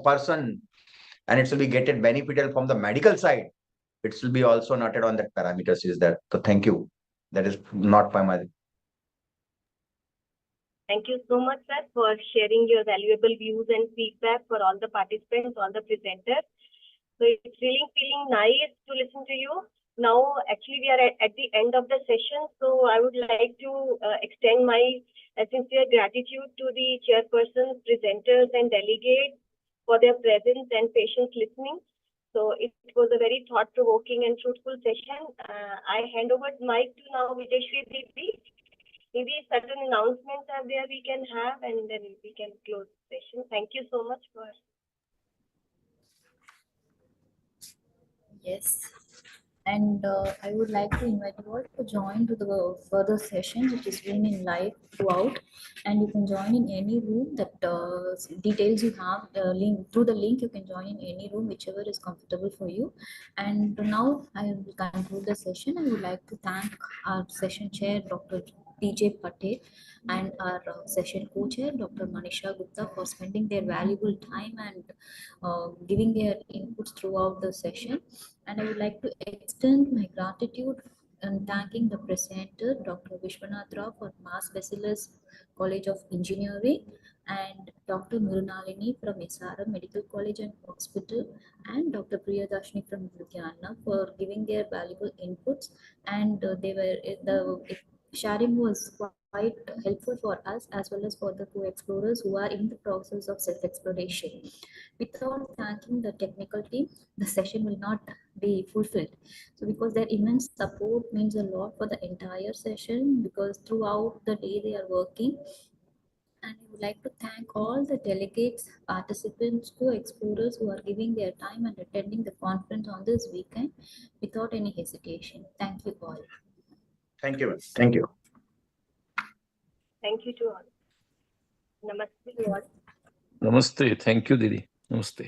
person, and it will be getting benefited from the medical side. It will be also noted on that parameters is there. So thank you. That is not by my. Thank you so much, sir, for sharing your valuable views and feedback for all the participants, all the presenters. So it's really feeling nice to listen to you. Now, actually, we are at the end of the session. So I would like to extend my sincere gratitude to the chairpersons, presenters, and delegates for their presence and patient listening. So it was a very thought-provoking and fruitful session. I hand over the mic to now Vijayshri Devi. Maybe certain announcements are there we can have, and then we can close the session. Thank you so much for. Yes. And I would like to invite you all to join to the further sessions, which is being in live throughout, and you can join in any room. That details you have the link through the link. You can join in any room, whichever is comfortable for you. And now I will conclude the session. I would like to thank our session chair, Dr. TJ Patel, and our session co-chair, Dr. Manisha Gupta, for spending their valuable time and giving their inputs throughout the session. And I would like to extend my gratitude and thanking the presenter, Dr. Vishwanath Rao, for Mass Bacillus College of Engineering, and Dr. Murunalini from SRM Medical College and Hospital, and Dr. Priyadashni from Ludhiana for giving their valuable inputs. And the sharing was quite helpful for us as well as for the co-explorers who are in the process of self-exploration. Without thanking the technical team, the session will not be fulfilled. So because their immense support means a lot for the entire session, because throughout the day they are working. And I would like to thank all the delegates, participants, co-explorers who are giving their time and attending the conference on this weekend without any hesitation. Thank you all. Thank you. Thank you. Thank you to all. Namaste to all. Namaste. Thank you, Didi. Namaste.